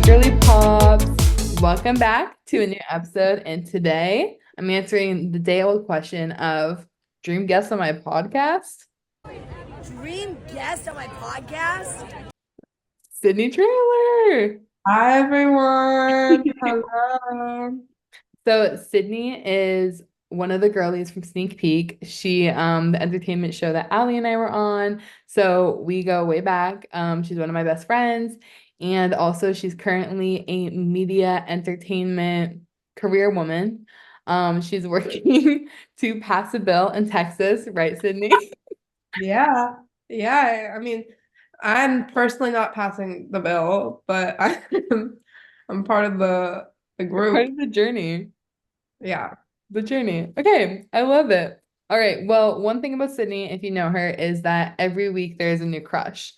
Girly Pops, welcome back to a new episode. And today I'm answering the day-old question of dream guest on my podcast, Dream guest on my podcast? Cydney Traylor. Hi everyone. Hello. So Cydney is one of the girlies from Sneak Peek. She the entertainment show that Allie and I were on. So we go way back. She's one of my best friends. And also she's currently a media entertainment career woman. She's working to pass a bill in Texas, right, Cydney? Yeah. Yeah. I mean, I'm personally not passing the bill, but I'm part of the Part group. of the journey. Yeah. The journey. Okay, I love it. All right. Well, one thing about Sydney, if you know her, is that every week there's a new crush.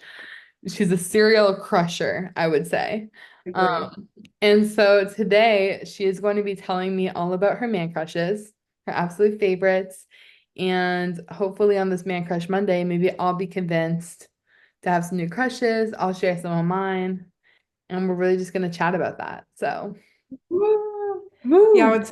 She's a serial crusher, I would say. Agree. Um, and so today she is going to be telling me all about her man crushes, her absolute favorites, and hopefully on this Man Crush Monday, maybe I'll be convinced to have some new crushes. I'll share some of mine, and we're really just gonna chat about that. So, Woo. Yeah, woo. when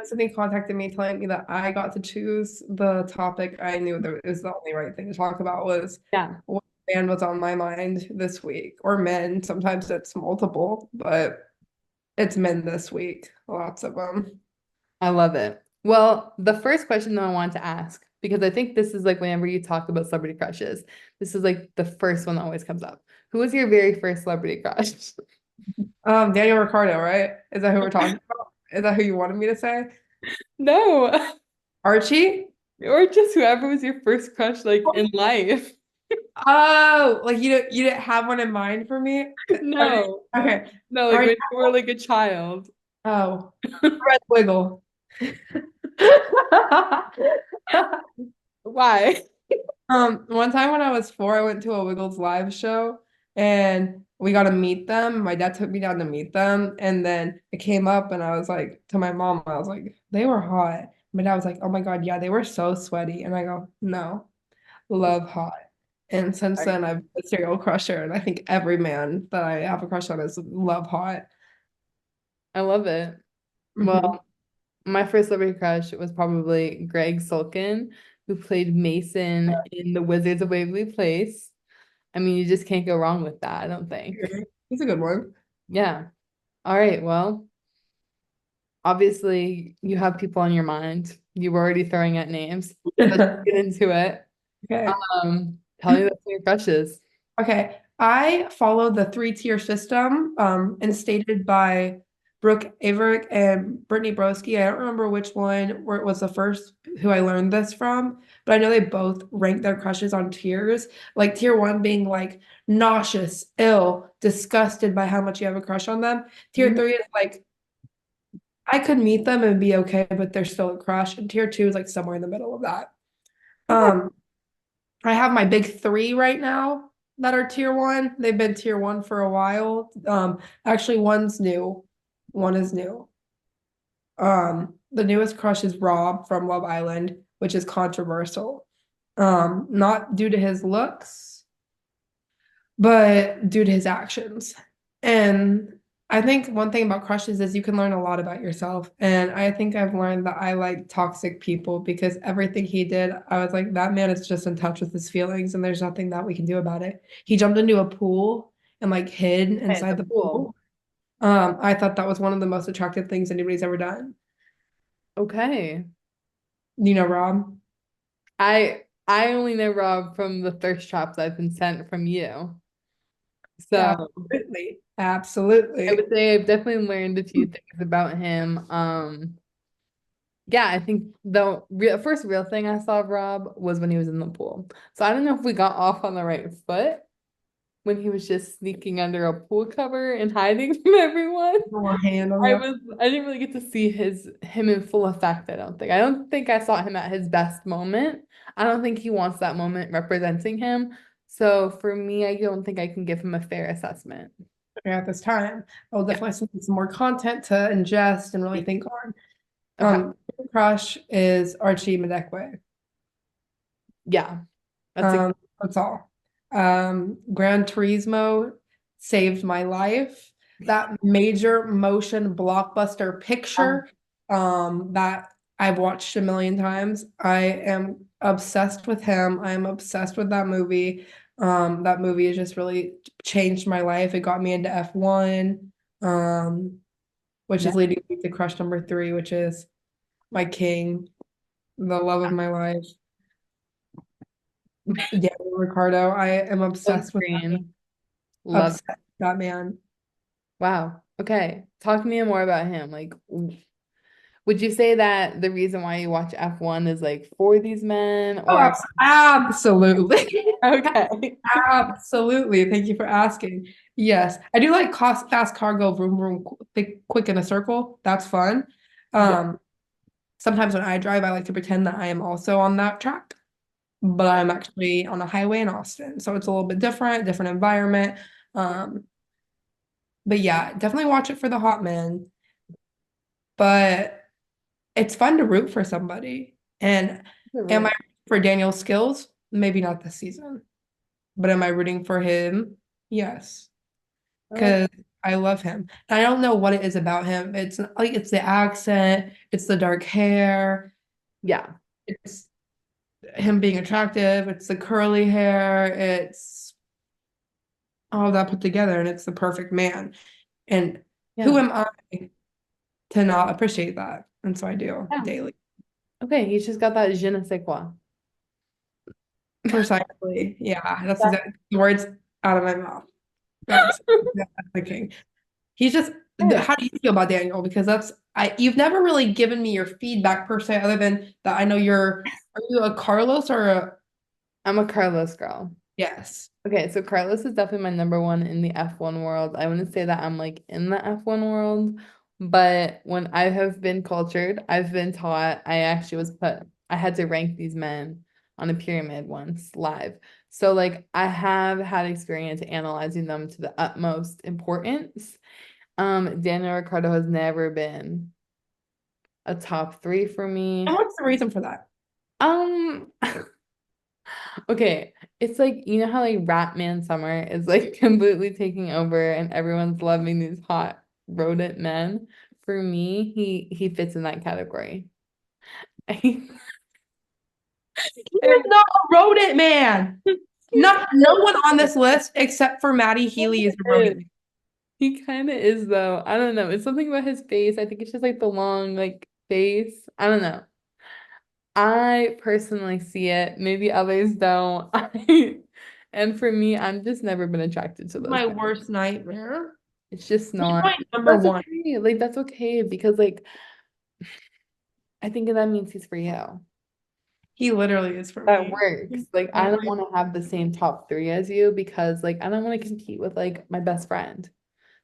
Sydney contacted me telling me that I got to choose the topic, I knew that it was the only right thing to talk about was Yeah, what man was on my mind this week, or men. Sometimes it's multiple, but it's men this week. Lots of them. I love it. Well, the first question that I wanted to ask, because I think this is like whenever you talk about celebrity crushes, this is like the first one that always comes up. Who was your very first celebrity crush? Daniel Ricardo, right? Is that who we're talking about? Is that who you wanted me to say? No, Archie? or just whoever was your first crush like in life. Oh, like you didn't have one in mind for me? No, Okay. no, All like right. when you were like a child. Oh, Red Wiggle. Why? One time when I was 4, I went to a Wiggles live show and we got to meet them. My dad took me down to meet them, and then it came up and I was like to my mom, I was like, they were hot. My dad was like, oh my God, yeah, they were so sweaty. And I go, no, love hot. And since Sorry. then I've been a serial crusher, and I think every man that I have a crush on is love hot. I love it. Hmm. Well, my first celebrity crush was probably Greg Sulkin, who played Mason in The Wizards of Waverly Place. I mean, you just can't go wrong with that, I don't think. He's a good one. Yeah. All right. Well, obviously you have people on your mind. You were already throwing out names. Let's get into it. Okay. Tell me about your crushes. Okay. I follow the three-tier system, instated by Brooke Averick and Brittany Broski. I don't remember which one where it was the first who I learned this from, but I know they both rank their crushes on tiers. Like tier one being like nauseous, ill, disgusted by how much you have a crush on them. Tier Mhm. three is like I could meet them and be okay, but they're still a crush. And tier two is like somewhere in the middle of that. Okay. Um, I have my big three right now that are tier one. They've been tier one for a while. Actually, one's new. One is new. The newest crush is Rob from Love Island, which is controversial. Not due to his looks, but due to his actions. And I think one thing about crushes is you can learn a lot about yourself. And I think I've learned that I like toxic people because everything he did, I was like, that man is just in touch with his feelings and there's nothing that we can do about it. He jumped into a pool and like hid Okay, inside the the pool. pool. I thought that was one of the most attractive things anybody's ever done. Okay. You know, Rob? I only know Rob from the thirst traps I've been sent from you. So Absolutely. I would Absolutely. say I've definitely learned a few things about him. Yeah, I think the first real thing I saw of Rob was when he was in the pool. So I don't know if we got off on the right foot when he was just sneaking under a pool cover and hiding from everyone. More hand on that. I didn't really get to see him in full effect, I don't think. I don't think I saw him at his best moment. I don't think he wants that moment representing him. So for me, I don't think I can give him a fair assessment. At this time. I'll Yeah. definitely send some more content to ingest and really think on. Okay. Crush is Archie Madekwe. Yeah. That's a That's all. Gran Turismo saved my life. that major motion blockbuster picture that I've watched a million times. I am obsessed with him. I am obsessed with that movie. That movie has just really changed my life. It got me into F1, which Yeah. is leading me to crush number three, which is my king, the love of my life. Daniel Ricciardo. I am Full obsessed with that man. screen. Love. Obsessed with that man. Wow. Okay. Talk to me more about him. Like, would you say that the reason why you watch F1 is like for these men Oh, or absolutely. okay. Absolutely. Thank you for asking. Yes, I do like fast car go vroom vroom quick in a circle. That's fun. Yeah. Um, Sometimes when I drive, I like to pretend that I am also on that track, but I'm actually on a highway in Austin, so it's a little bit different environment. Um, but yeah, definitely watch it for the hot men. But it's fun to root for somebody. And am I Right. rooting for Daniel's skills? Maybe not this season. But am I rooting for him? Yes, I love because I love him. And I don't know what it is about him. It's like it's the accent, it's the dark hair, yeah. it's him being attractive, it's the curly hair, it's all that put together, and it's the perfect man. And who Yeah. am I to not appreciate that? And so I do Yeah. daily. Okay, he's just got that je ne sais quoi. Precisely. Yeah, that's Yeah. exactly the words out of my mouth. That's the king. He's just Okay. how do you feel about Daniel? Because that's you've never really given me your feedback per se, other than that I know are you a Carlos or a I'm a Carlos girl. yes. Okay, so Carlos is definitely my number one in the F1 world. I wouldn't say that I'm like in the F1 world, but when I have been cultured, I've been taught, I had to rank these men on a pyramid once live. So like I have had experience analyzing them to the utmost importance. Daniel Ricciardo has never been a top three for And me. what's the reason for that? Um, Okay, it's like you know how like Rat Man Summer is like completely taking over and everyone's loving these hot rodent men. For me, he fits in that category. And He is not a rodent man. Not no one on this list except for Maddie Healy is a rodent. he kind of is though. I don't know. It's something about his face. I think it's just like the long like face. I don't know. I personally see it. Maybe others don't. And for me, I'm just never been attracted to those My men. worst nightmare. It's just He's not. my number That's one. okay. Like that's okay because like I think that means he's for you. He literally is for That me. works. Like I Oh don't my, want to have the same top three as you because like I don't want to compete with like my best friend.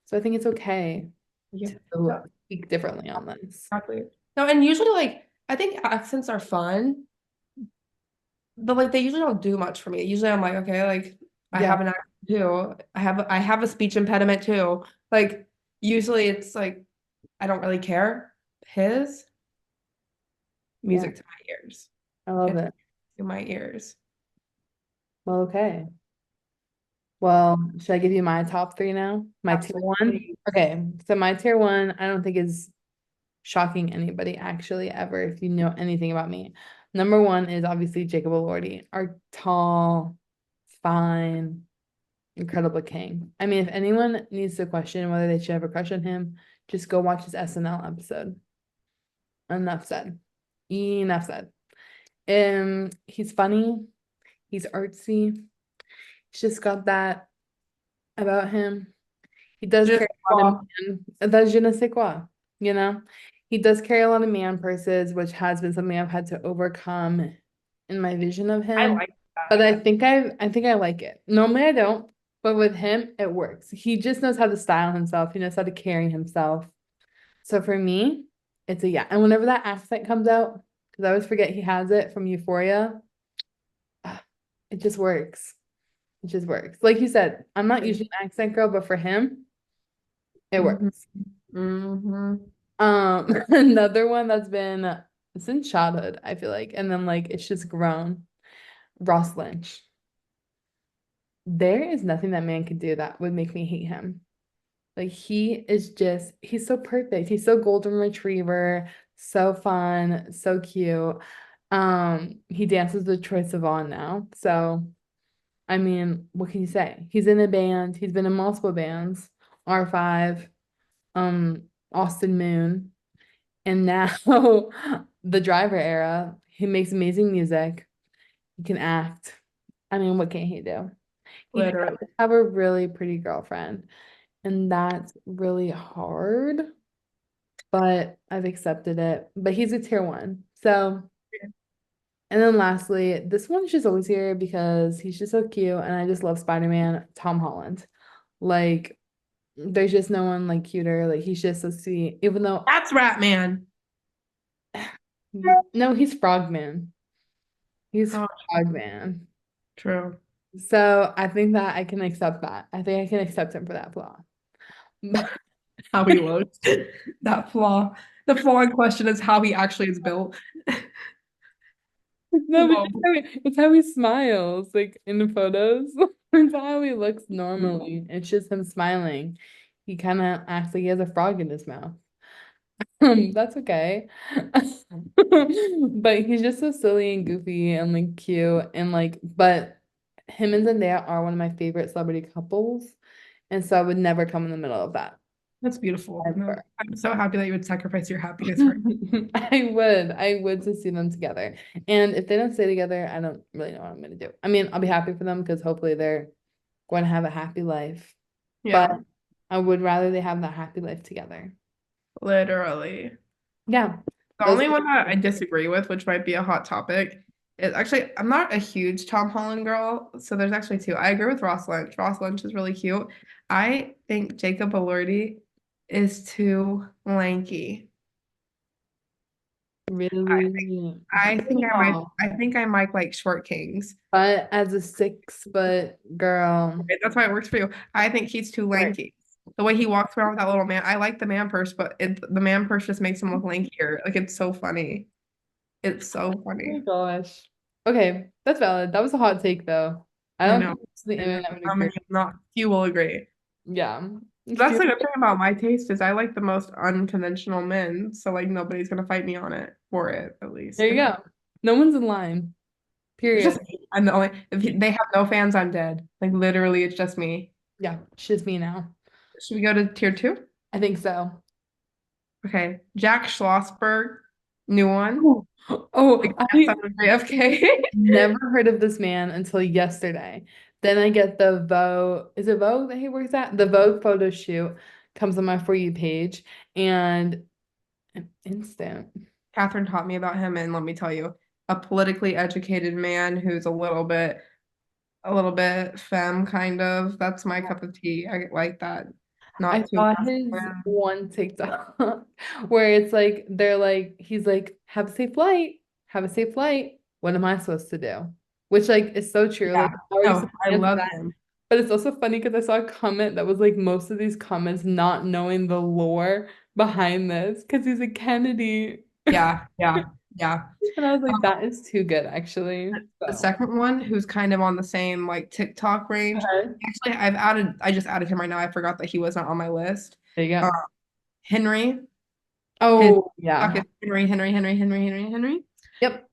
So I think it's okay yeah. to speak differently on this. Exactly. No, and usually like I think accents are fun, but like they usually don't do much for me. Usually I'm like, okay, like I Yeah. have an accent too. I have a speech impediment too. Like usually it's like I don't really care. His Yeah. music to my ears. I love It's it. to my ears. Well, okay. Well, should I give you my top three now? My tier one? Absolutely. Okay. So my tier one, I don't think is shocking anybody actually ever if you know anything about me. Number one is obviously Jacob Elordi, our tall, fine, incredible king. I mean, if anyone needs to question whether they should have a crush on him, just go watch his SNL episode. Enough said. Enough said. He's funny. He's artsy. He's just got that about him. He does Just carry a lot of that's je ne sais quoi, you know? He does carry a lot of man purses, which has been something I've had to overcome in my vision of I him. like But that. I think I like it. Normally I don't, but with him it works. He just knows how to style himself. He knows how to carry himself. So for me, it's a yeah. And whenever that accent comes out, because I always forget he has it from Euphoria, it just works. It just works. Like you said, I'm not usually an accent girl, but for him, it Mm-hmm. works. Mm-hmm. Another one that's been since childhood, I feel like, and then like it's just grown. Ross Lynch. There is nothing that man could do that would make me hate him. Like he's so perfect. He's so golden retriever, so fun, so cute. He dances with Troye Sivan now. So, I mean, what can you say? He's in a band. He's been in multiple bands. R5, um, Austin Moon, and now the Driver era. He makes amazing music. He can act. I mean, what can he do? He just has Literally. to have a really pretty girlfriend, and that's really hard, but I've accepted it. But he's a tier one. So, and then lastly, this one's just always here because he's just so cute, and I just love Spider-Man, Tom Holland. Like, there's just no one like cuter. Like, he's just so sweet. Even though, That's Ratman. no, he's Frogman. He's Oh, Frogman. true. So I think that I can accept that. I think I can accept him for that flaw. How he looks. That flaw. The flaw in question is how he actually is built. No, but Whoa. it's how he smiles, like in the photos. It's how he looks normally. It's just him smiling. He kind of acts like he has a frog in his mouth. That's okay. But he's just so silly and goofy and like cute and like, but him and Zendaya are one of my favorite celebrity couples. And so I would never come in the middle of that. That's beautiful. No, Ever. I'm so happy that you would sacrifice your happiness for I would to see them together. And if they don't stay together, I don't really know what I'm gonna do. I mean, I'll be happy for them because hopefully they're going to have a happy life. But Yeah, I would rather they have that happy life together. literally. Yeah. The Those only one that I are disagree with, which might be a hot topic, is actually I'm not a huge Tom Holland girl, so there's actually two. I agree with Ross Lynch. Ross Lynch is really cute. I think Jacob Elordi is too lanky. I really I think I might wow. I think I might like short kings. But as a 6 foot girl, Okay, that's why it works for you. I think he's too right. lanky. The way he walks around with that little man, I like the man purse, but the man purse just makes him look lankier. Like it's so funny. It's so Oh my funny. gosh. Okay, that's valid. That was a hot take though. I I don't know. think the I know. internet would How agree. many not few will agree. Yeah. That's Few- the good thing about my taste is I like the most unconventional men. So like nobody's gonna fight me on it for it, at There least, you go. No one's in line. It's just Period. me. I'm the only they have no fans, I'm dead. Like literally it's just me. Yeah, it's just me now. Should we go to tier two? I think so. Okay. Jack Schlossberg, new one. Oh, oh, Like yes, I I'm a JFK. never heard of this man until yesterday. Then I get the Vogue. Is it Vogue that he works at? The Vogue photo shoot comes on my For You page, and an instant. Catherine taught me about him, and let me tell you, a politically educated man who's a little bit femme kind of. That's my cup of tea. I like that. I Not too saw his masculine. one TikTok where it's like they're like he's like have a safe flight, have a safe flight. What am I supposed to do? Which like is so true. Yeah. Like how are you No, supposed I to answer love that? him. But it's also funny because I saw a comment that was like most of these comments not knowing the lore behind this because he's a Kennedy. Yeah, yeah, yeah. And I was like, that is too good actually. The So second one, who's kind of on the same like TikTok range. okay. Actually, I just added him right now. I forgot that he was not on my list. There you Uh, go. Henry, his Oh TikTok yeah. is Henry, Henry, Henry, Henry, Henry, Henry. Yep.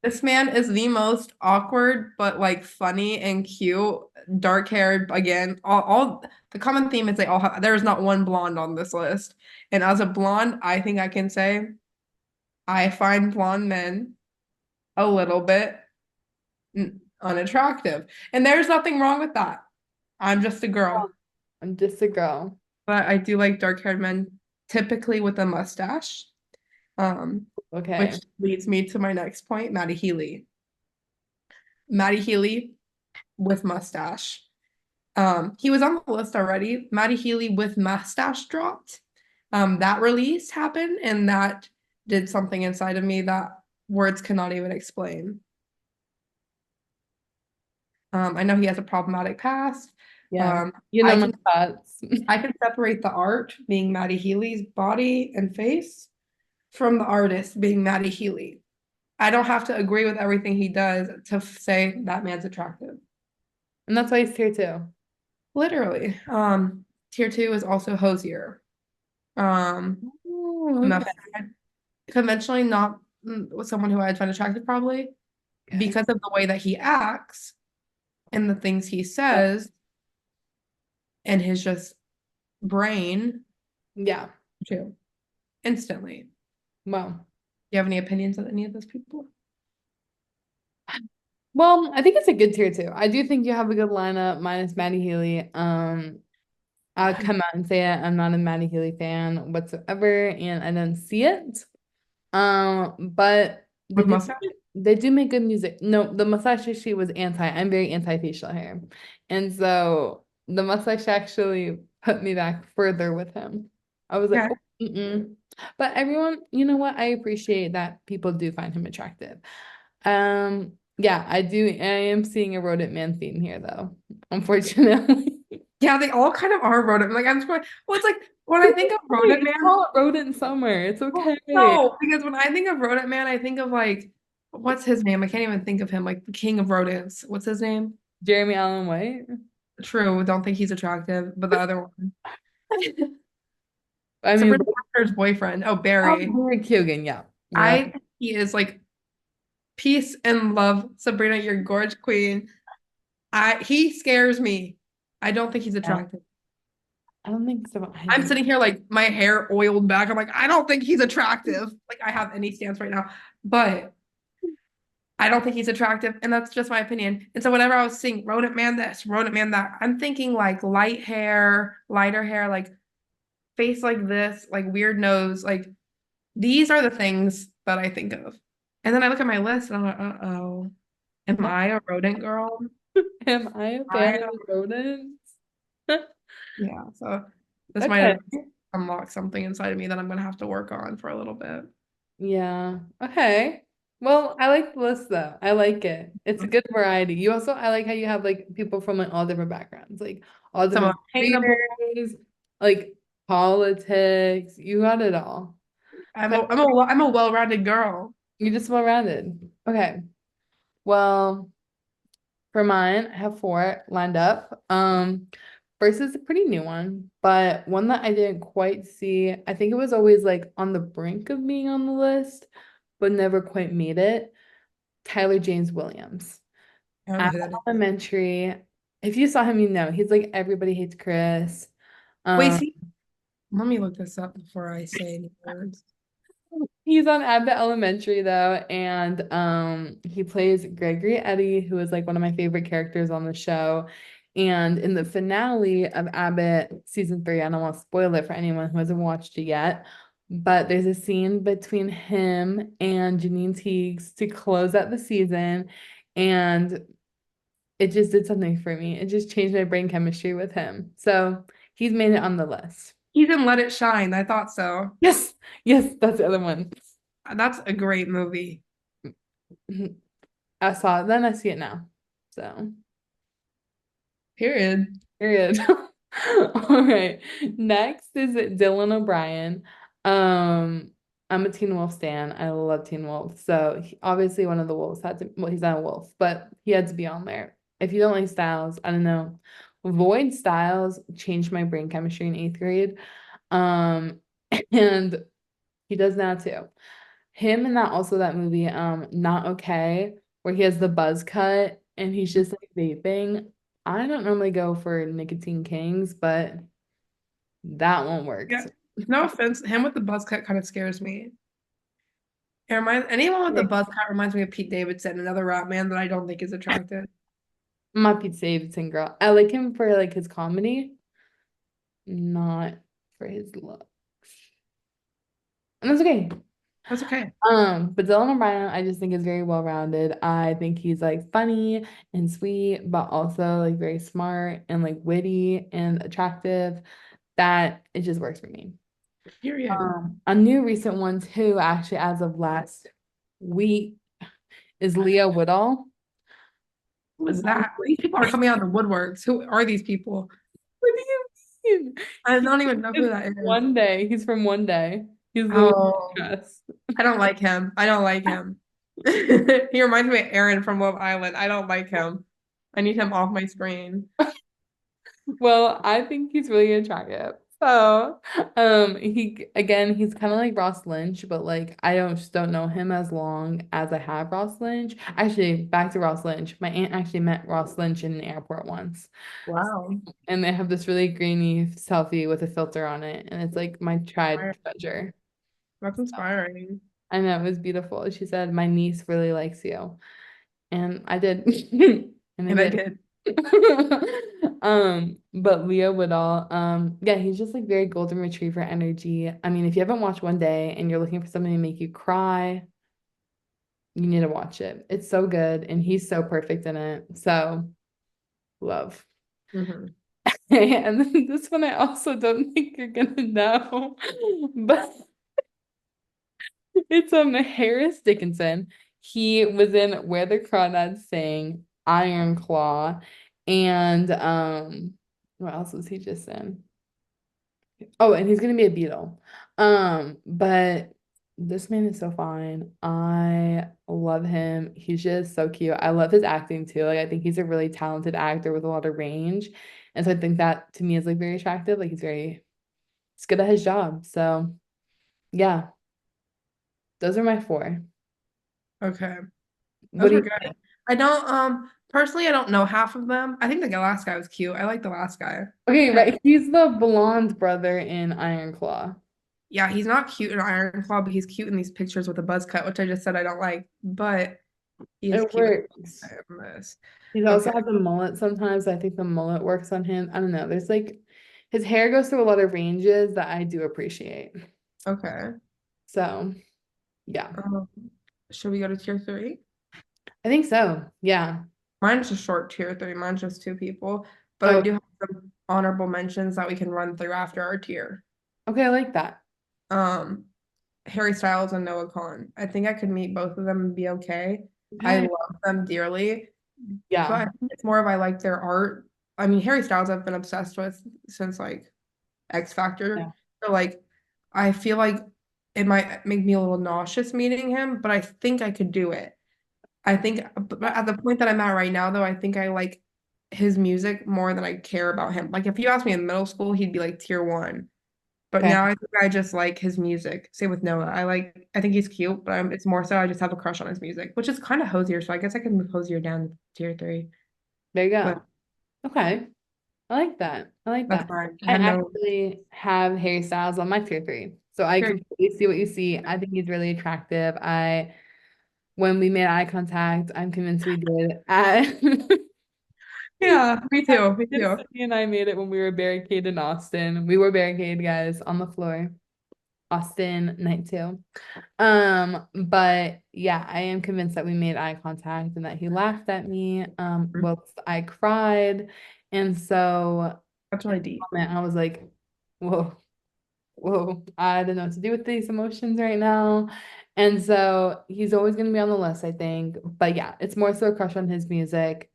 This man is the most awkward, but like funny and cute, dark haired. Again, all the common theme is they all have, there is not one blonde on this list. And as a blonde, I think I can say I find blonde men a little bit unattractive. And there's nothing wrong with that. I'm just a girl. I'm just a girl. But I do like dark haired men, typically with a mustache. Which Okay. leads me to my next point, Maddie Healy. Maddie Healy with mustache. He was on the list already. Maddie Healy with mustache dropped. That release happened, and that did something inside of me that words cannot even explain. I know he has a problematic past. Yeah. Um, You know I my can thoughts. I can separate the art being Maddie Healy's body and face from the artist being Maddie Healy. I don't have to agree with everything he does to say that man's attractive. And that's why he's here too. Literally. Tier two is also Hosier. Oh, I'm okay. a conventionally not someone who I'd find attractive probably Okay. because of the way that he acts and the things he Yeah. says and his just brain Yeah. too instantly. Well. Do you have any opinions on any of those people? Well, I think it's a good tier two. I do think you have a good lineup, minus Maddie Healy. I'll come out and say it. I'm not a Maddie Healy fan whatsoever, and I don't see it. But With mustache? they do make good music. No, the mustache she was anti. I'm very anti facial hair, and so the mustache actually put me back further with him. I was like, Yeah. oh, mm-mm. But everyone, you know what? I appreciate that people do find him attractive. Yeah, I do. I am seeing a rodent man theme here, though, unfortunately. Yeah, they all kind of are rodent. Like I'm just going, well, it's like when I think of rodent It's man, called rodent summer. It's well, okay. no, because when I think of rodent man, I think of like what's his name? I can't even think of him, like the king of rodents. What's his name? Jeremy Allen White. True, don't think he's attractive, but the other one. I mean, Sabrina Carpenter's boyfriend. Oh, oh, Barry. Barry Keoghan, yeah. Yeah. I think he is like peace and love. Sabrina, you're gorge queen. He scares me. I don't think he's Yeah. attractive. I don't think so I'm either. sitting here like my hair oiled back. I'm like, I don't think he's attractive. Like I have any stance right now, but I don't think he's attractive, and that's just my opinion. And so whenever I was seeing rodent man this, rodent man that, I'm thinking like light hair, lighter hair, like face like this, like weird nose, like these are the things that I think of. And then I look at my list and I'm like, uh-oh, am I a rodent girl? Am I a fan I of rodents? Yeah, so this might Okay. have unlocked something inside of me that I'm gonna have to work on for a little bit. Yeah. Okay. Well, I like the list though. I like it. It's a good variety. You also, I like how you have like people from like all different backgrounds, like all Some different attainable. careers, like politics. You got it all. Okay. I'm a well-rounded girl. You're just well-rounded. Okay. Well, for mine, I have four lined up. First is a pretty new one, but one that I didn't quite see. I think it was always like on the brink of being on the list, but never quite made it. Tyler James Williams. I don't know At who that is. Elementary. If you saw him, you know he's like Everybody Hates Chris. Wait, Um, see, let me look this up before I say any words. he's on Abbott Elementary though, and he plays Gregory Eddy, who is like one of my favorite characters on the show. And in the finale of Abbott season three, I don't want to spoil it for anyone who hasn't watched it yet, but there's a scene between him and Janine Teagues to close out the season, and it just did something for me. It just changed my brain chemistry with him. So he's made it on the list. Even Let It Shine. I thought so. Yes, yes, that's the other one. That's a great movie. I saw it then, I see it now. So, Period. period. All right. Next is Dylan O'Brien. Um, I'm a Teen Wolf stan. I love Teen Wolf. So obviously one of the wolves had to, well, he's not a wolf, but he had to be on there. If you don't like Styles, I don't know. Void Styles changed my brain chemistry in eighth grade. Um, and he does now too. Him and that movie, Not Okay, where he has the buzz cut and he's just like vaping. I don't normally go for nicotine kings, but that one Yeah. worked. No offense, him with the buzz cut kind of scares me. It reminds anyone with the Yeah. buzz cut reminds me of Pete Davidson, another rap man that I don't think is attractive. I'm not Pete Davidson girl. I like him for like his comedy, not for his look. And that's okay. That's okay. But Dylan O'Brien, I just think is very well rounded. I think he's like funny and sweet, but also like very smart and like witty and attractive. That it just works for me. Period. A new recent one too, actually, as of last week, is Leah Woodall. Who is What that? These people are coming out of the woodworks. Who are these people? do you mean? I don't even know who It's that is. One Day. He's from One Day. He's the one Oh, who us. I don't like him. I don't like him. He reminds me of Aaron from Love Island. I don't like him. I need him off my screen. Well, I think he's really attractive. So, he's kind of like Ross Lynch, but like I don't know him as long as I have Ross Lynch. Actually, back to Ross Lynch. My aunt actually met Ross Lynch in an airport once, Wow. and they have this really grainy selfie with a filter on it, and it's like my tried treasure. That's inspiring. I know it was beautiful. She said, "My niece really likes you," and I did, and I And I did. did. But Leo Woodall, yeah, he's just like very golden retriever energy. I mean, if you haven't watched One Day and you're looking for something to make you cry, you need to watch it. It's so good, and he's so perfect in it. So, love. Hmm. And then this one I also don't think you're gonna know, but it's Harris Dickinson. He was in Where the Crawdads Sing, Iron Claw, and what else was he just in? Oh, and he's gonna be a Beetle. But this man is so fine. I love him. He's just so cute. I love his acting too. Like I think he's a really talented actor with a lot of range. And so I think that to me is like very attractive. Like he's good at his job. So yeah, those are my four. Okay. What Those do were you good. think? I don't personally I don't know half of them. I think the last guy was cute. I like the last guy. Okay, And right. He's the blonde brother in Iron Claw. yeah, he's not cute in Iron Claw, but he's cute in these pictures with a buzz cut, which I just said I don't like, but he is It cute works. in this. He's Okay. also has a mullet sometimes. I think the mullet works on him. I don't know. There's like his hair goes through a lot of ranges that I do appreciate. Okay. So yeah, Um, should we go to tier three? I think so. Yeah. Mine's a short tier three. Mine's just two people, but I Oh, do have some honorable mentions that we can run through after our tier. okay. I like that. Um, Harry Styles and Noah Kahan. I think I could meet both of them and be okay. I Okay. love them dearly, but I Yeah. think it's more of I like their art. I mean, Harry Styles I've been obsessed with since like X Yeah. Factor. So like I feel like it might make me a little nauseous meeting him, but I think I could do it. I think but at the point that I'm at right now though, I think I like his music more than I care about him. Like if you asked me in middle school, he'd be like tier one. But Okay. now I think I just like his music. Same with Noah. I think he's cute, but it's more so I just have a crush on his music, which is kind of Hosier. So I guess I can move Hosier down to tier three. There you But go. Okay. I like that. I like that's that. fine. I I had no actually have Harry Styles on my tier three. So I tier. completely see what you see. I think he's really attractive. When we made eye contact, I'm convinced we did. Yeah, me too. Me And too. Sydney and I made it when we were barricaded in Austin. We were barricaded, guys, on the floor. Austin night two. But yeah, I am convinced that we made eye contact and that he laughed at me. Whilst I cried. And so That's in really the deep. moment, I was like, whoa, whoa, I don't know what to do with these emotions right now. And so he's always gonna be on the list, I think. But yeah, it's more so a crush on his music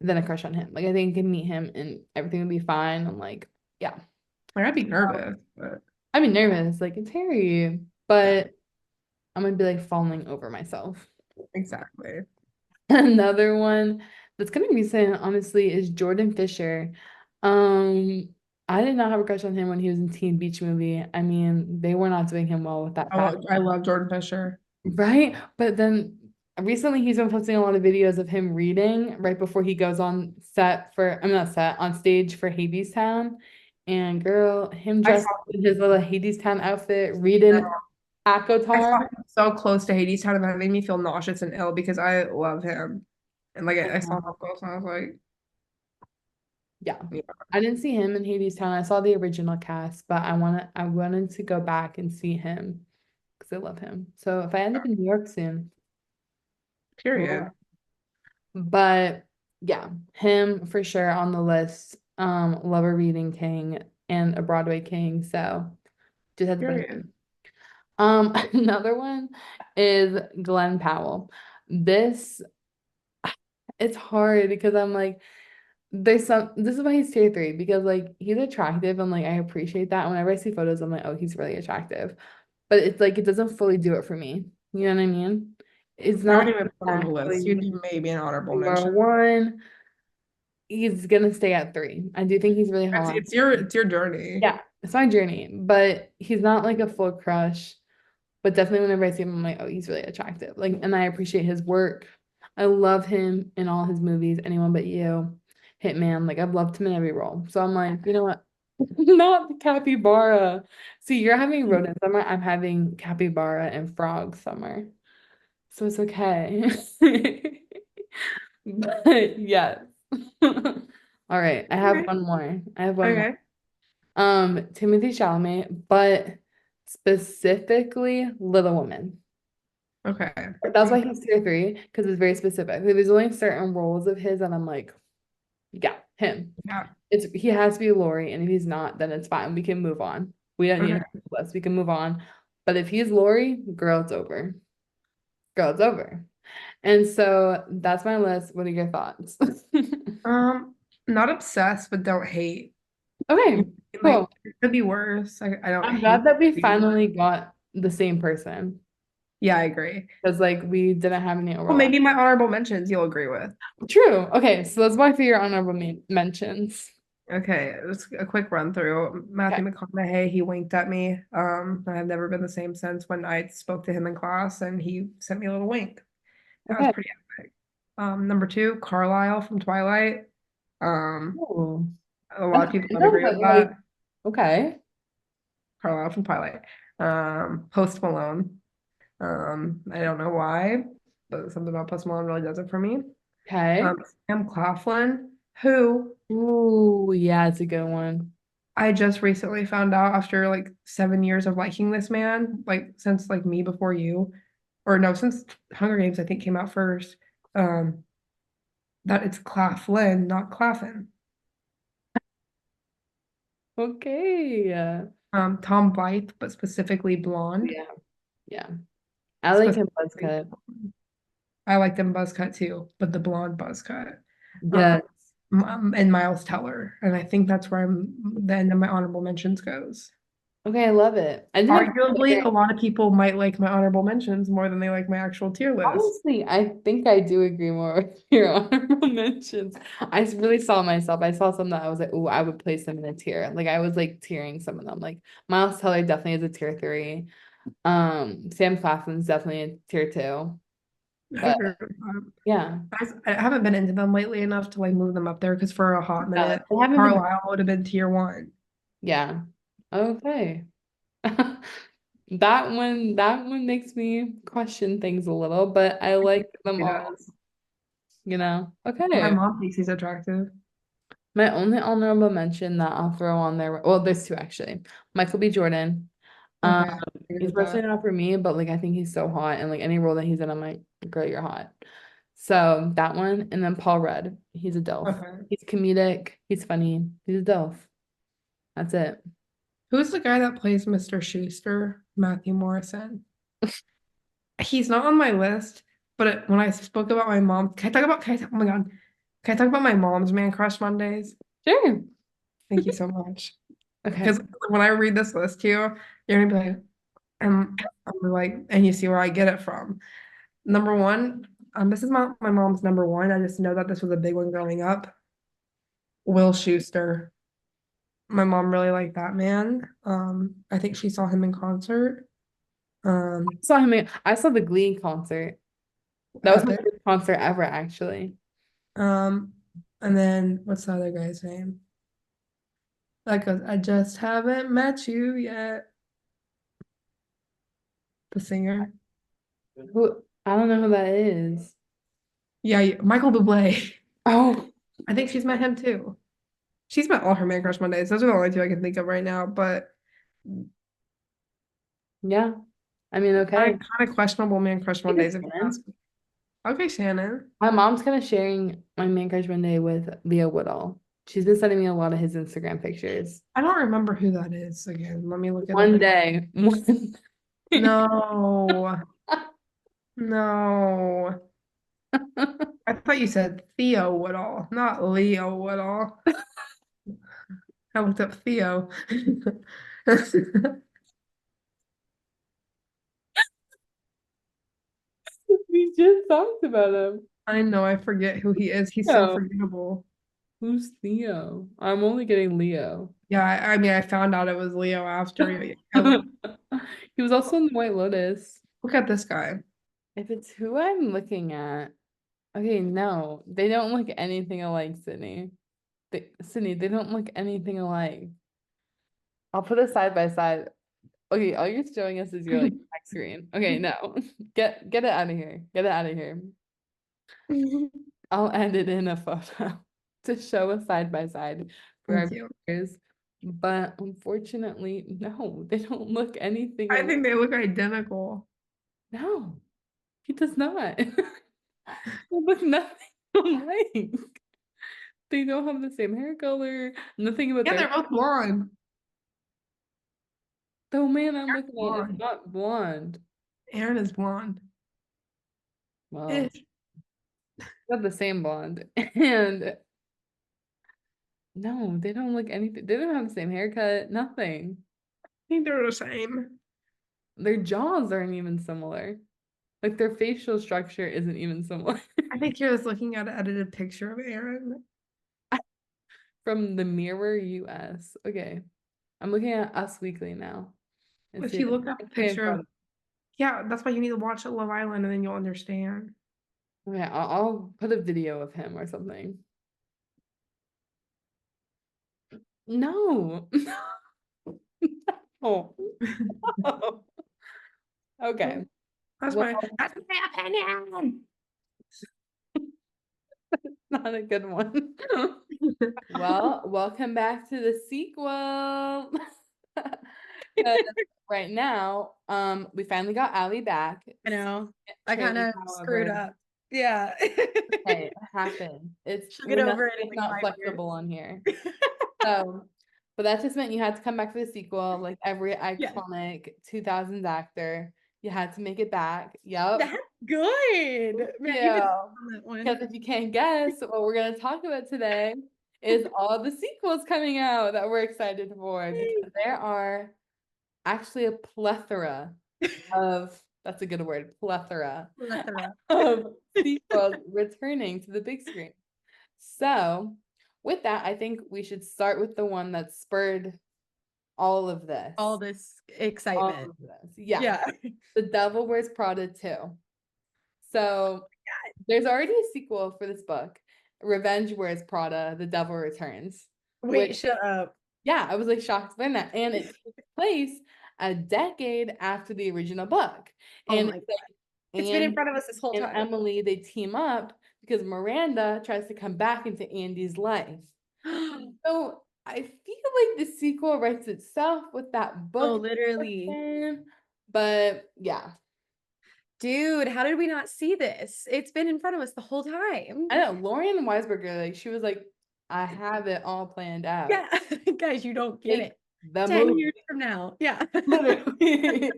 than a crush on him. Like I think I can meet him and everything will be fine. I'm like, yeah. Like I'd be nervous, but I'd be nervous, like it's Harry, yeah, but I'm gonna be like falling over myself. exactly. Another one that's kind of recent, honestly, is Jordan Fisher. Um, I did not have a crush on him when he was in Teen Beach Movie. I mean, they were not doing him well with that fat, I love Jordan Fisher. right? But then recently he's been posting a lot of videos of him reading right before he goes on set for, I'm not set, on stage for Hades Town. And girl, him I dressed saw in his little Hades Town outfit, him. reading I ACOTAR. saw him so close to Hades Town and that made me feel nauseous and ill because I love him. And like I saw him close and I was like, Yeah. yeah, I didn't see him in Hades Town. I saw the original cast, but I wanted to go back and see him because I love him. So if I end up in New York soon, period. well, but yeah, him for sure on the list. Love a reading king and a Broadway king. So just had to put him Period. in. Another one is Glenn Powell. This it's hard because I'm like this is why he's tier three because like he's attractive and like I appreciate that. Whenever I see photos, I'm like, oh, he's really attractive. But it's like it doesn't fully do it for me. You know what I mean? It's I wouldn't not even put him on the list. exactly You'd maybe an honorable number mention. one. he's gonna stay at 3. I do think he's really It's hot. it's your it's your journey. Yeah, it's my journey, but he's not like a full crush. But definitely whenever I see him, I'm like, oh, he's really attractive. Like, and I appreciate his work. I love him in all his movies, Anyone But You, Hitman. Like, I've loved him in every role. So I'm like, you know what? Not the capybara. See, you're having rodent summer. I'm having capybara and frog summer. So it's okay. But yes. All right, I have Okay. one more. I have one more. Okay. Timothy Chalamet, but specifically Little Woman. Okay. That's why Okay. he's tier 3, because it's very specific. There's only certain roles of his that I'm like, yeah, him. Yeah. He has to be Lori, and if he's not, then it's fine. We can move on. We don't need Okay. him on the list. We can move on. But if he's Lori, girl, it's over. Girl, it's over. And so that's my list. What are your thoughts? Um, Not obsessed, but don't hate. Okay, Like cool. it could be worse. I don't I'm hate glad that we being worse. finally got the same person Yeah, I agree. because like we didn't have any Well, overlap. maybe my honorable mentions you'll agree with. True. Okay, so let's walk through your honorable mentions. Okay, just a quick run through. Okay. Matthew McConaughey, he winked at me. I've never been the same since when I spoke to him in class and he sent me a little wink. That was Okay. pretty epic. Number two, Carlisle from Twilight. Um, Ooh. a I lot of don't people don't know, agree but with like, that. okay. Carlisle from Twilight. Post Malone. I don't know why, but something about Post Malone really does it for me. Okay. Sam Claflin, who Ooh, yeah, it's a good one. I just recently found out after like 7 years of liking this man, like since like Me Before You, or no, since Hunger Games I think came out first, um, that it's Claflin, not Claflin. Okay. Yeah. Tom Blythe, but specifically blonde. Yeah. Yeah. I like him buzz Specifically, cut. I like them buzz cut too, but the blonde buzz cut. Um, Yes. and Miles Teller, and I think that's where the end of my honorable mentions goes. Okay, I love it. I didn't have Arguably, a lot of people might like my honorable mentions more than they like my actual tier list. honestly, I think I do agree more with your honorable mentions. I really saw myself. I saw some that I was like, oh, I would place them in a tier. Like I was like tiering some of them. Like Miles Teller definitely is a tier 3. Sam Claflin's definitely a tier 2. I But agree with that. yeah, I haven't been into them lately enough to like move them up there because for a hot minute, they haven't been. Carlisle would have been tier one. Yeah. Okay. That one makes me question things a little, but I like them He all, does. My Okay. mom thinks he's attractive. My only honorable mention that I'll throw on there, well, there's two actually. Michael B. Jordan. Um, Okay, I agree he's with that. personally not for me, but like I think he's so hot and like any role that he's in, I'm like, girl, you're hot. So that one, and then Paul Rudd. He's a DILF. Okay. He's comedic, he's funny, he's a DILF. That's it. Who's the guy that plays Mr. Schuster? Matthew Morrison. He's not on my list, but when I spoke about my mom, oh my God, can I talk about my mom's Man Crush Mondays? Sure. Thank you so much. Okay. Because when I read this list to you, you're gonna be like, I'm like, and you see where I get it from. Number one, this is my mom's number one. I just know that this was a big one growing up. Will Schuster. My mom really liked that man. I think she saw him in concert. I saw the Glee concert. That was my Epic. first concert ever, actually. Um, and then what's the other guy's name? Like I just haven't met you yet. The singer. Who I don't know who that is. Yeah, Michael Bublé. Oh, I think she's met him too. She's met all her Man Crush Mondays. Those are the only two I can think of right now, but yeah. I mean, kind okay. of, kind of questionable Man Crush I think Mondays it's if you Shannon. ask me. Okay, Shannon. My mom's kind of sharing my main crush Monday with Leah Woodall. She's been sending me a lot of his Instagram pictures. I don't remember who that is again. Let me look it up One again. day, one No, no. I thought you said Theo Woodall, not Leo Woodall. I looked up Theo. we just talked about him. I know, I forget who he is. He's so No. forgettable. Who's Theo? I'm only getting Leo. Yeah, I mean, I found out it was Leo after I looked. He was also in the White Lotus. Look at this guy. If it's who I'm looking at, okay, no, they don't look anything alike, Sydney. Sydney, they don't look anything alike. I'll put it side by side. Okay, all you're showing us is your like back screen. Okay, no. Get it out of here. Get it out of here. I'll edit in a photo to show us side by side for our Thank you. viewers. But unfortunately, no, they don't look anything I alike. think they look identical. No, he does not. They look nothing alike. They don't have the same hair color. Nothing about Yeah, their. they're both blonde. The man I'm Aaron's looking at is blonde. not blonde. Aaron is blonde. Well, Ish. not the same blonde. And no, they don't look anything. They don't have the same haircut. Nothing. I think they're the same. Their jaws aren't even similar. Like their facial structure isn't even similar. I think you're just looking at an edited picture of Aaron. From the Mirror US. Okay. I'm looking at Us Weekly now. And If see you look up a okay, picture of, yeah, that's why you need to watch Love Island and then you'll understand. okay, I'll put a video of him or something. No. Oh. Okay. That's Well, my opinion. not a good one. Well, welcome back to the sequel. 'Cause right now, we finally got Allie back. I know. I kind Traylor, of screwed however, up. Yeah. hey, it happened. It's She'll get we're not over it in it's like not 5 years. flexible on here. So, but that just meant you had to come back for the sequel, like every Yeah. iconic 2000s actor. You had to make it back. Yep. That's good. Man, you did Yeah. on that one. Because if you can't guess, what we're going to talk about today is all the sequels coming out that we're excited for because there are actually a plethora of, that's a good word, plethora Plethora. of sequels returning to the big screen. So, with that, I think we should start with the one that spurred all of this. All this All excitement. of this. Yeah. Yeah. The Devil Wears Prada 2. So, there's already a sequel for this book, Revenge Wears Prada, The Devil Returns. Wait, Which, shut up. yeah, I was like shocked to learn that. And it takes place a decade after the original book. Oh And my it's like God. It's been in Andy front of us this whole and time. Emily, they team up because Miranda tries to come back into Andy's life. So I feel like the sequel writes itself with that Oh, book. literally. But yeah, Dude, how did we not see this? It's been in front of us the whole time. I know Lauren Weisberger, like she was like, I have it all planned out. Yeah. Guys, you don't get Make it. the 10 movie. years from now. Yeah. Literally.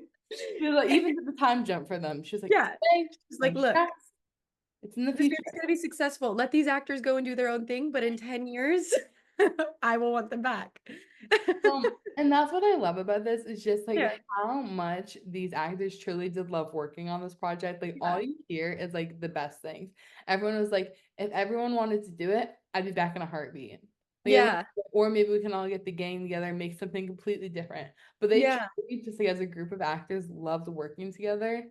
She was like, even to the time jump for them. She was like, Yeah. today, She's no like, look, stress. It's in the this future. movie's gonna be successful. Let these actors go and do their own thing, but in 10 years, I will want them back. And that's what I love about this is just like Yeah. how much these actors truly did love working on this project. Like all you hear is like the best things. Everyone was like, if everyone wanted to do it, I'd be back in a heartbeat. Like, Yeah. or maybe we can all get the gang together and make something completely different. But they Yeah. truly, just like as a group of actors, loved working together.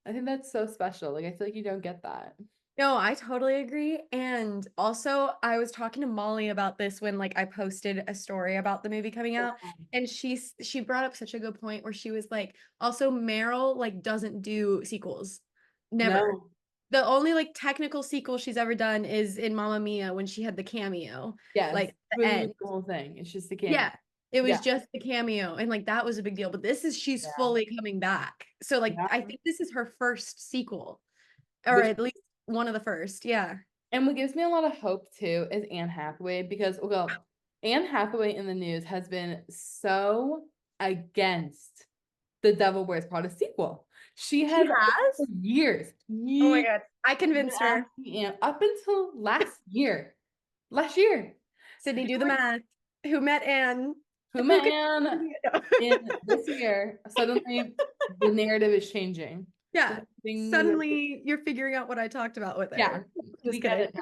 I think that's so special. Like I feel like you don't get that. No, I totally agree. And also, I was talking to Molly about this when like I posted a story about the movie coming out, and she brought up such a good point where she was like, also Meryl like doesn't do sequels. Never. No. The only like technical sequel she's ever done is in Mamma Mia when she had the cameo. Yes. Like It the wasn't end. even the whole thing. It's just the camera. Yeah. It was Yeah. just the cameo. And like that was a big deal. But this is she's Yeah. fully coming back. So like Yeah. I think this is her first sequel. Or Which at least one of the first. Yeah. And what gives me a lot of hope too is Anne Hathaway because, well, Anne Hathaway in the news has been so against the Devil Wears Prada sequel. She has for has? years, Oh my years God. I been convinced her. asking Anne up until last year, Sydney, do the math. Who met Anne? who Who met could Anne in this year, suddenly the narrative is changing. Yeah. So things are, Suddenly you're figuring out what I talked about with her. yeah, Just we get kidding. it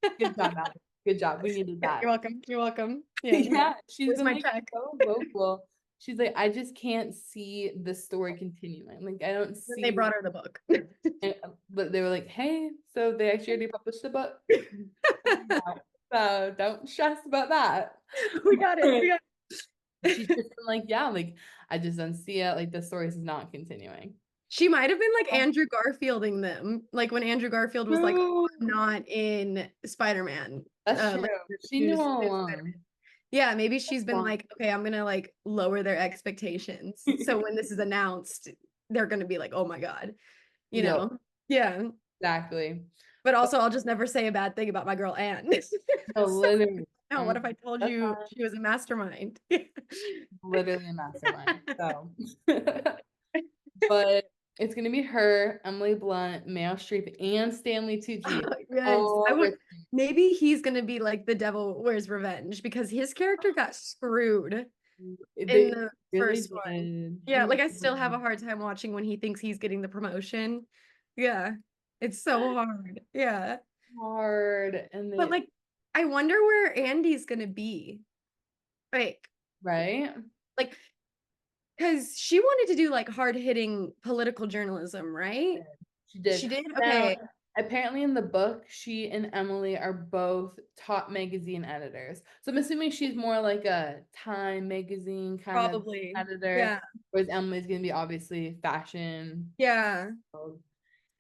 now. Good job, Alex. Good job. We needed that. You're welcome. You're welcome. Yeah. Yeah, she's Where's been my like check? so vocal. She's like, I just can't see the story continuing. Like, I don't Then they see. brought her the book. But they were like, hey, so they actually already published the book. So don't stress about that. We got it. We got She's just been like, yeah, like I just don't see it. Like the story is not continuing. She might have been like Andrew Garfielding them, like when Andrew Garfield was like, oh, I'm not in Spider-Man. That's true. Like, She knew who's all in along. Spider-Man. Yeah, maybe she's been Well, like, okay, I'm gonna like lower their expectations. So when this is announced, they're gonna be like, oh my God, you Yep. know? Yeah. Exactly. But also, I'll just never say a bad thing about my girl Anne. No, literally. No, what if I told That's you fine. she was a mastermind? Literally a mastermind. So, but it's gonna be her, Emily Blunt, Meryl Streep, and Stanley Tucci. Yes, I would. Maybe he's gonna be like the Devil Wears Revenge because his character got screwed in the first one. Yeah, like I still have a hard time watching when he thinks he's getting the promotion. Yeah, it's so hard. Yeah, hard and but like, I wonder where Andy's gonna be. Like, right? Like, because she wanted to do like hard-hitting political journalism, right? She did. She did? Now, Okay. apparently in the book, she and Emily are both top magazine editors. So I'm assuming she's more like a Time magazine kind Probably. of editor. Yeah. Whereas Emily's gonna be obviously fashion. Yeah.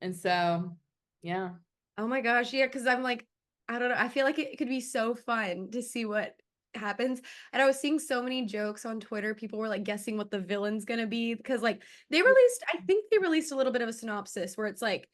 And so, yeah. Oh my gosh. Yeah, because I'm like, I don't know. I feel like it could be so fun to see what happens. And I was seeing so many jokes on Twitter. People were like guessing what the villain's gonna be because like I think they released a little bit of a synopsis where it's like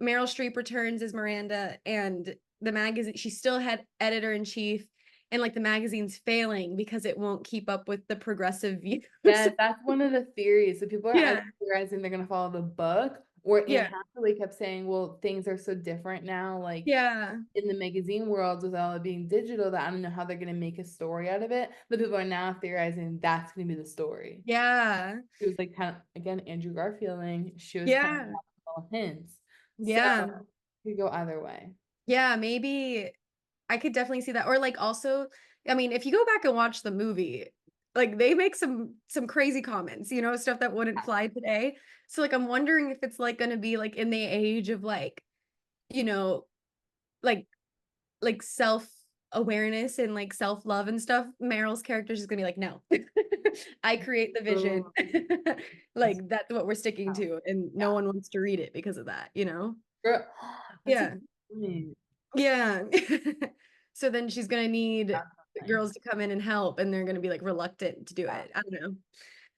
Meryl Streep returns as Miranda and the magazine, she still had editor-in-chief and like the magazine's failing because it won't keep up with the progressive views. Yeah, that's one of the theories. So people are Yeah. theorizing they're gonna follow the book, or Anne Yeah. Hathaway kept saying, well, things are so different now, like Yeah. in the magazine world with all it being digital, that I don't know how they're gonna make a story out of it. But people are now theorizing that's gonna be the story. Yeah. It was like kind of again Andrew Garfielding. She was Yeah. kind of little hints. Yeah. So it could go either way. Yeah, maybe I could definitely see that. Or like also, I mean, if you go back and watch the movie, like they make some crazy comments, you know, stuff that wouldn't fly today. So like I'm wondering if it's like gonna be like in the age of like, you know, like self-awareness and like self-love and stuff. Meryl's character is just gonna be like, no, I create the vision. Like that's what we're sticking to, and no one wants to read it because of that, you know? Girl, Yeah. Yeah. So then she's gonna need girls to come in and help, and they're gonna be like reluctant to do it. I don't know.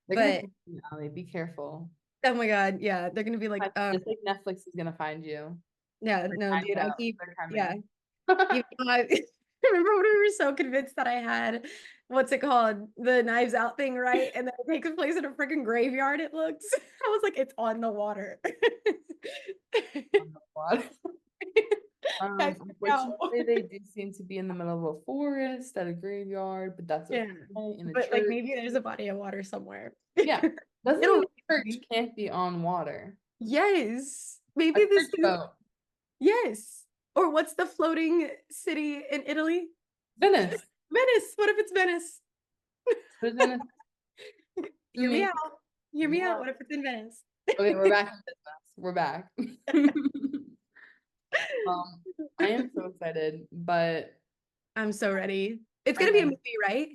But be careful. Oh my God, yeah, they're gonna be like, just like Netflix is gonna find you. Yeah, no, dude, I keep, yeah. I remember when we were so convinced that I had, what's it called? The Knives Out thing, right? And then it takes place in a freaking graveyard, it looks. I was like, it's on the water. On the water. Unfortunately, they do seem to be in the middle of a forest at a graveyard, but that's okay. In a but church. like maybe there's a body of water somewhere. Yeah, doesn't mean church can't be on water. Yes, maybe this is. Yes, or what's the floating city in Italy? Venice. Venice. What if it's Venice? Venice. Hear me out. Hear me out. What if it's in Venice? Okay, we're back. We're back. I am so excited, but I'm so ready. It's gonna be a movie, right?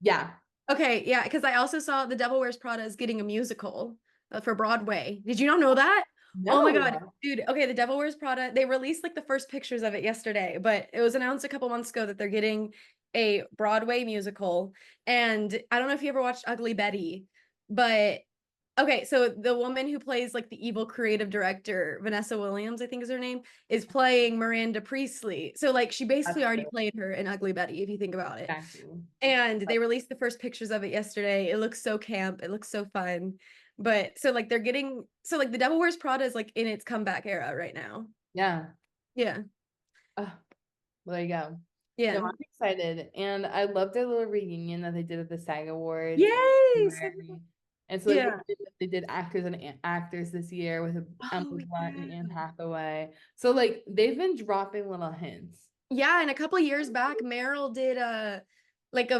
Yeah. Okay, yeah, because I also saw The Devil Wears Prada is getting a musical for Broadway. Did you not know that? No. Oh my God, dude. Okay, The Devil Wears Prada, they released like the first pictures of it yesterday, but it was announced a couple months ago that they're getting a Broadway musical. And I don't know if you ever watched Ugly Betty, but okay, so the woman who plays like the evil creative director, Vanessa Williams, I think is her name, is playing Miranda Priestley. So like she basically already played her in Ugly Betty, if you think about it. Exactly. And they released the first pictures of it yesterday. It looks so camp. It looks so fun. But so like they're getting, so like The Devil Wears Prada is like in its comeback era right now. Yeah. Yeah. Well, there you go. Yeah. So I'm excited. And I love their little reunion that they did at the SAG Awards. Yes. And so like, they did actors and actors this year with Emily Blunt and Anne Hathaway. So like they've been dropping little hints. Yeah, and a couple years back, Meryl did a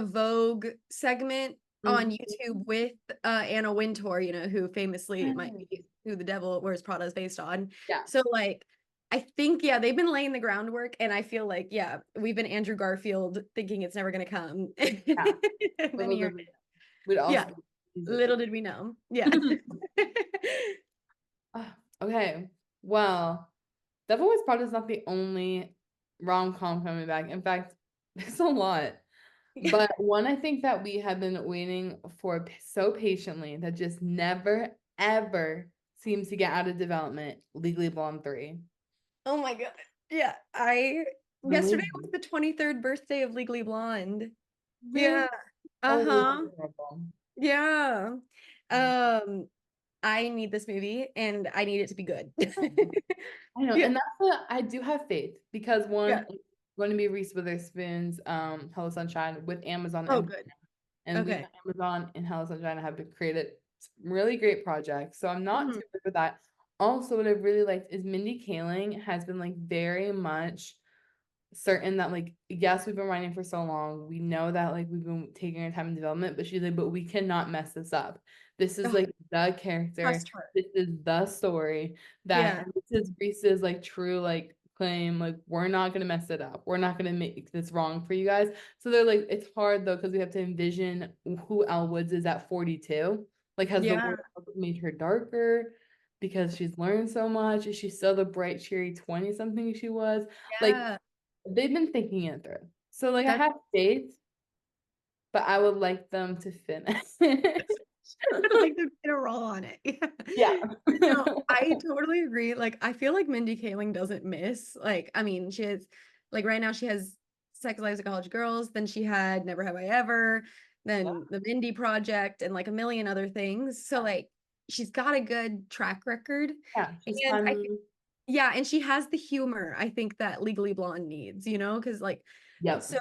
Vogue segment on Mhm. YouTube with Anna Wintour, who famously might be who The Devil Wears Prada is based on. Yeah. So like I think they've been laying the groundwork, and I feel like we've been Andrew Garfield thinking it's never gonna come. Yeah. And then Little here did we We'd yeah, also little did we know. Yeah. Okay. Well, Devil Wears Prada is not the only rom-com coming back. In fact, there's a lot. Yeah. But one I think that we have been waiting for so patiently that just never, ever seems to get out of development, Legally Blonde 3. Oh my God. Yeah. I The Yesterday movie. was the 23rd birthday of Legally Blonde. Really? Yeah. Oh, Uh-huh. horrible. Yeah. Um, I need this movie and I need it to be good. I know, Yeah. and that's what I do have faith because Yeah. one, it's going to be Reese Witherspoon's Hello Sunshine with Amazon Oh, good. and we know Okay. Amazon and Hello Sunshine have created really great projects. So I'm not Mhm. too good with that. Also, what I've really liked is Mindy Kaling has been like very much certain that like yes, we've been writing for so long. We know that like we've been taking our time in development, but she's like, but we cannot mess this up. This is Ugh, like the character. trust her. This is the story that Yeah. this is Reese's like true like claim. Like we're not gonna mess it up. We're not gonna make this wrong for you guys. So they're like, it's hard though because we have to envision who Elle Woods is at 42. Like has the Yeah. world made her darker? Because she's learned so much. Is she still the bright, cheery 20 something she was? Like Yeah. they've been thinking it through. So like I That's have faith, but I would like them to finish. like to get a roll on it. Yeah. Yeah. No, I totally agree. Like, I feel like Mindy Kaling doesn't miss. Like, I mean, she has, like, right now she has Sex Lives of College Girls, then she had Never Have I Ever, Yeah. then the Mindy Project, and like a million other things. So, like, she's got a good track record. Yeah. She's And I think, funny. yeah, and she has the humor I think that Legally Blonde needs, because, like, Yep. so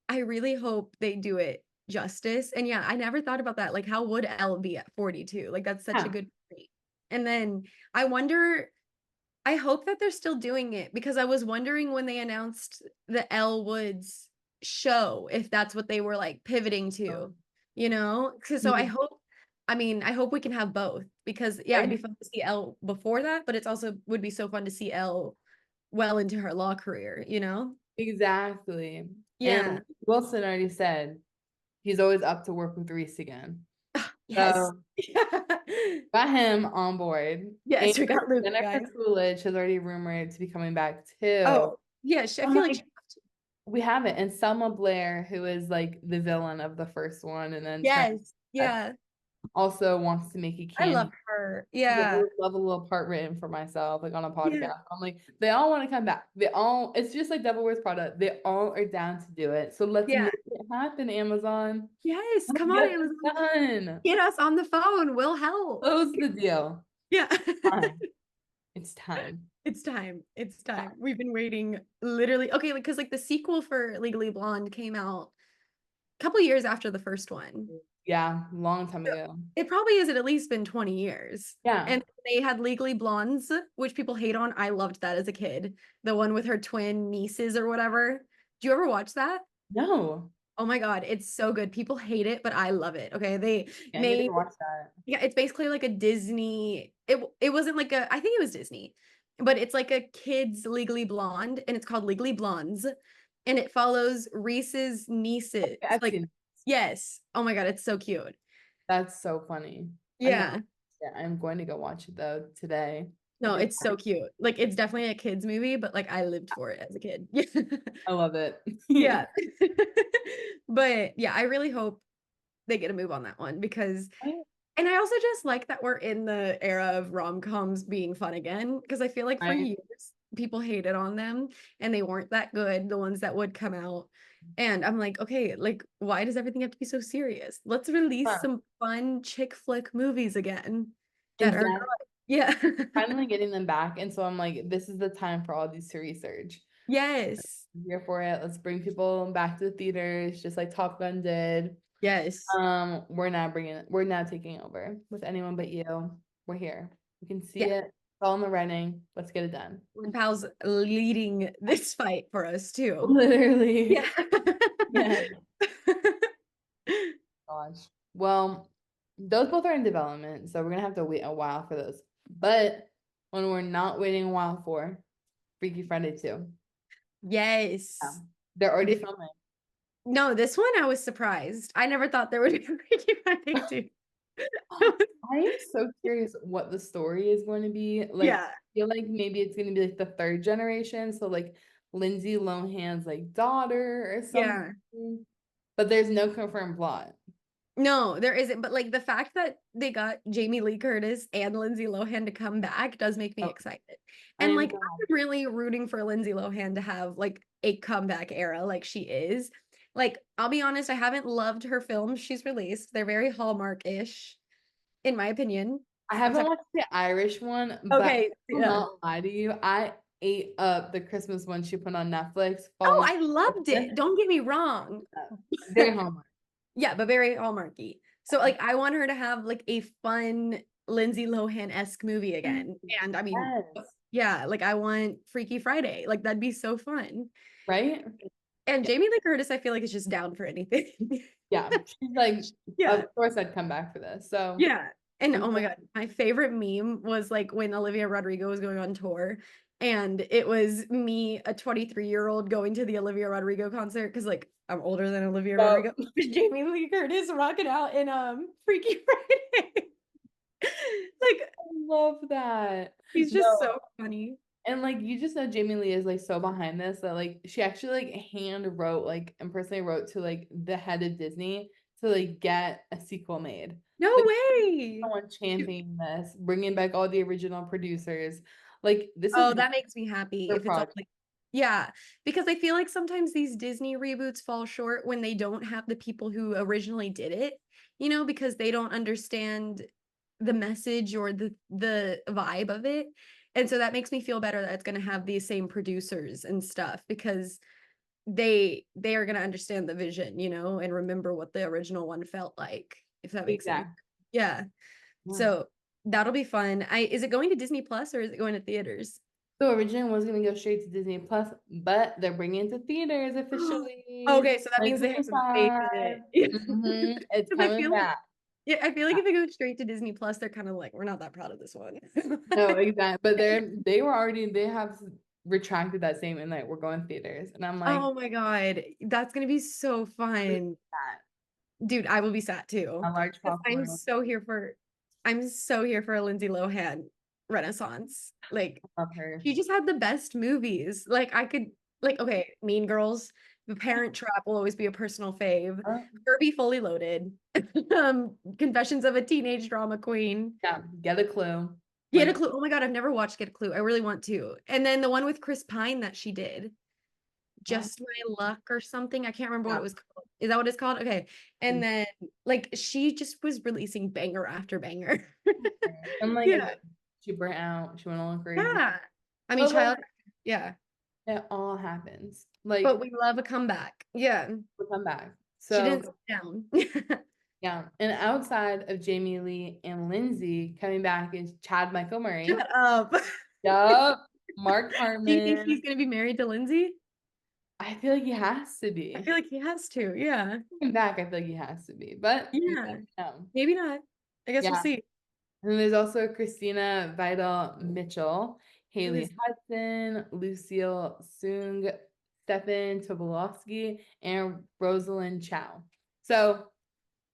I really hope they do it justice. And yeah, I never thought about that. Like, how would Elle be at 42? Like, that's such a Yeah. good point. And then I wonder, I hope that they're still doing it because I was wondering when they announced the Elle Woods show, if that's what they were like pivoting to, Because so I Mhm. hope, I mean, I hope we can have both because yeah, it'd be Right? fun to see Elle before that, but it's also would be so fun to see Elle well into her law career? Exactly. And Yeah. Wilson already said he's always up to work with Reese again. Yes. So got him on board. And Yes, we got Luke, Jennifer guys. Coolidge has already rumored to be coming back too. Oh, yeah, I I'm feel like like, we have it. And Selma Blair, who is like the villain of the first one, and then turned yes. Yeah. also wants to make a I love cameo. her. She's like, I Yeah. would love a little part written for myself, like on a Yeah. podcast. I'm like, they all want to come back. It's just like Devil Wears Prada. They all are down to do it. So let's Yeah. make it happen, Amazon. Yes. Let's Come on, get Amazon. it done. Get us on the phone. We'll help. Close the deal. Yeah. Time. It's time. It's time. It's time. We've been waiting literally. Okay, because like the sequel for Legally Blonde came out a couple years after the first one. Yeah, long time ago. It probably has at least been 20 years. Yeah. And they had Legally Blondes, which people hate on. I loved that as a kid. The one with her twin nieces or whatever. Do you ever watch that? No. Oh my God, it's so good. People hate it, but I love it. Okay. They Yeah, I need to made, watch that. yeah, it's basically like a Disney. It wasn't like I think it was Disney, but it's like a kid's Legally Blonde and it's called Legally Blondes. And it follows Reese's nieces. I've Like, seen. yes. Oh my God, it's so cute. That's so funny. I know. Yeah. Yeah, I'm going to go watch it though today. No, it's so cute. Like it's definitely a kid's movie, but like I lived for it as a kid. I love it. Yeah. But yeah, I really hope they get a move on that one because and I also just like that we're in the era of rom-coms being fun again because I feel like for Right. years people hated on them and they weren't that good, the ones that would come out. And I'm like, okay, like why does everything have to be so serious? Let's release Huh. some fun chick flick movies again that are Exactly. good. Yeah. Finally getting them back. And so I'm like, this is the time for all these to research. Yes. I'm here for it. Let's bring people back to the theaters, just like Top Gun did. Yes. We're now taking over with Anyone But You. We're here. We can see Yeah. it. all in the writing. Let's get it done. And Pal's leading this fight for us too. Literally. Yeah. Yeah. Gosh. Well, those both are in development, so we're gonna have to wait a while for those. But when we're not waiting a while for Freaky Friday 2. Yes. Yeah. They're already filming. No, this one I was surprised. I never thought there would be a Freaky Friday 2. I am so curious what the story is going to be. Like, Yeah. I feel like maybe it's going to be like the third generation. So, like, Lindsay Lohan's like daughter or Yeah. something. But there's no confirmed plot. No, there isn't. But like the fact that they got Jamie Lee Curtis and Lindsay Lohan to come back does make me Oh, excited. I And am like glad. I'm really rooting for Lindsay Lohan to have like a comeback era like she is. Like, I'll be honest, I haven't loved her films she's released. They're very Hallmark-ish, in my opinion. I haven't watched the Irish one, but I Okay, will yeah. not lie to you. I ate up the Christmas one she put on Netflix. Oh, I loved it. Don't get me wrong. Very Hallmark. Yeah, but very Hallmarky. So like I want her to have like a fun Lindsay Lohan-esque movie again. And I mean, Yes. yeah, like I want Freaky Friday. Like that'd be so fun. Right? And Jamie Lee Curtis, I feel like is just down for anything. Yeah. She's like, Yeah. of course I'd come back for this. So Yeah. And oh my God, my favorite meme was like when Olivia Rodrigo was going on tour. And it was me, a 23-year-old, going to the Olivia Rodrigo concert because like I'm older than Olivia Rodrigo. Jamie Lee Curtis rocking out in Freaky Friday. Like I love that. he's just so funny. And like you just know Jamie Lee is like so behind this that like she actually like hand wrote like and personally wrote to like the head of Disney to like get a sequel made. No Like way. someone championing this, bringing back all the original producers. Like this Oh, is that makes me happy if it's all like yeah, because I feel like sometimes these Disney reboots fall short when they don't have the people who originally did it, you know, because they don't understand the message or the vibe of it. And so that makes me feel better that it's going to have these same producers and stuff because they are going to understand the vision, you know, and remember what the original one felt like, if that makes sense. Yeah. So that'll be fun. Is it going to Disney Plus or is it going to theaters? So originally was gonna go straight to Disney Plus, but they're bringing it to theaters officially. Okay, so that means they have some faith in it. Mm-hmm. It's 'Cause I coming feel like back. yeah, I feel like if it goes straight to Disney Plus, they're kind of like, we're not that proud of this one. No, exactly. But they have retracted that statement like we're going theaters. And I'm like, Oh my God, that's gonna be so fun. that. Dude, I will be sad too. A large 'Cause popcorn. I'm so here for a Lindsay Lohan renaissance. Like Love her. she just had the best movies. Like I could like okay, Mean Girls, The Parent Trap will always be a personal fave. Herbie Fully Loaded. Confessions of a Teenage Drama Queen. Yeah, Get a Clue. Get a Clue. Oh my God, I've never watched Get a Clue. I really want to. And then the one with Chris Pine that she did. Just My Luck or something. I can't remember what it was called. Is that what it's called? Okay. And then like she just was releasing banger after banger. I'm like, she burnt out. She went all crazy. Yeah. I mean, yeah. It all happens. Like, but we love a comeback. Yeah. We'll come back. She So didn't sit down. yeah. And outside of Jamie Lee and Lindsay, coming back is Chad Michael Murray. Shut up. Yup. Mark Harmon. Do you think he's gonna be married to Lindsay? I feel like he has to be. I feel like he has to, yeah. Coming back, I feel like he has to be. But yeah, no. Maybe not. I guess we'll see. And then there's also Christina Vidal Mitchell, Haley Hudson, Lucille Sung, Stefan Tobolowsky, and Rosalind Chow. So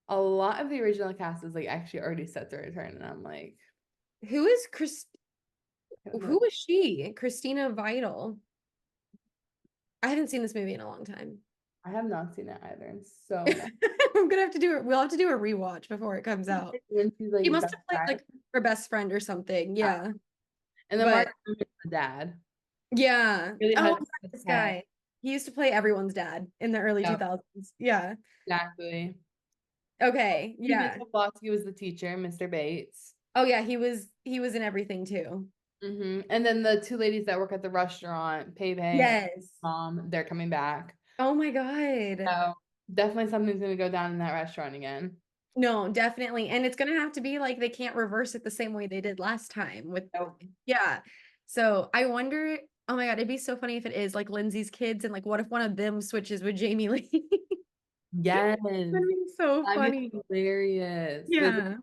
a lot of the original cast is like actually already set to return, and I'm like, who is she? Christina Vidal. I haven't seen this movie in a long time. I have not seen it either. And so I'm gonna have to do it. We'll have to do a rewatch before it comes out. When she's like, he must have played like her best friend or something. Yeah. And then Mark is the dad. Yeah. Oh, this guy. He used to play everyone's dad in the early 2000s. Yeah. Exactly. Okay. Yeah. Tobolowsky was the teacher, Mr. Bates. Oh yeah, he was in everything too. And then the two ladies that work at the restaurant, Pepe, yes, mom, they're coming back. Oh my God. So definitely something's gonna go down in that restaurant again. No, definitely. And it's gonna have to be like they can't reverse it the same way they did last time with Oh, yeah. So I wonder, oh my God, it'd be so funny if it is like Lindsay's kids and like what if one of them switches with Jamie Lee? yes. That'd be so That'd funny. be hilarious. Yeah.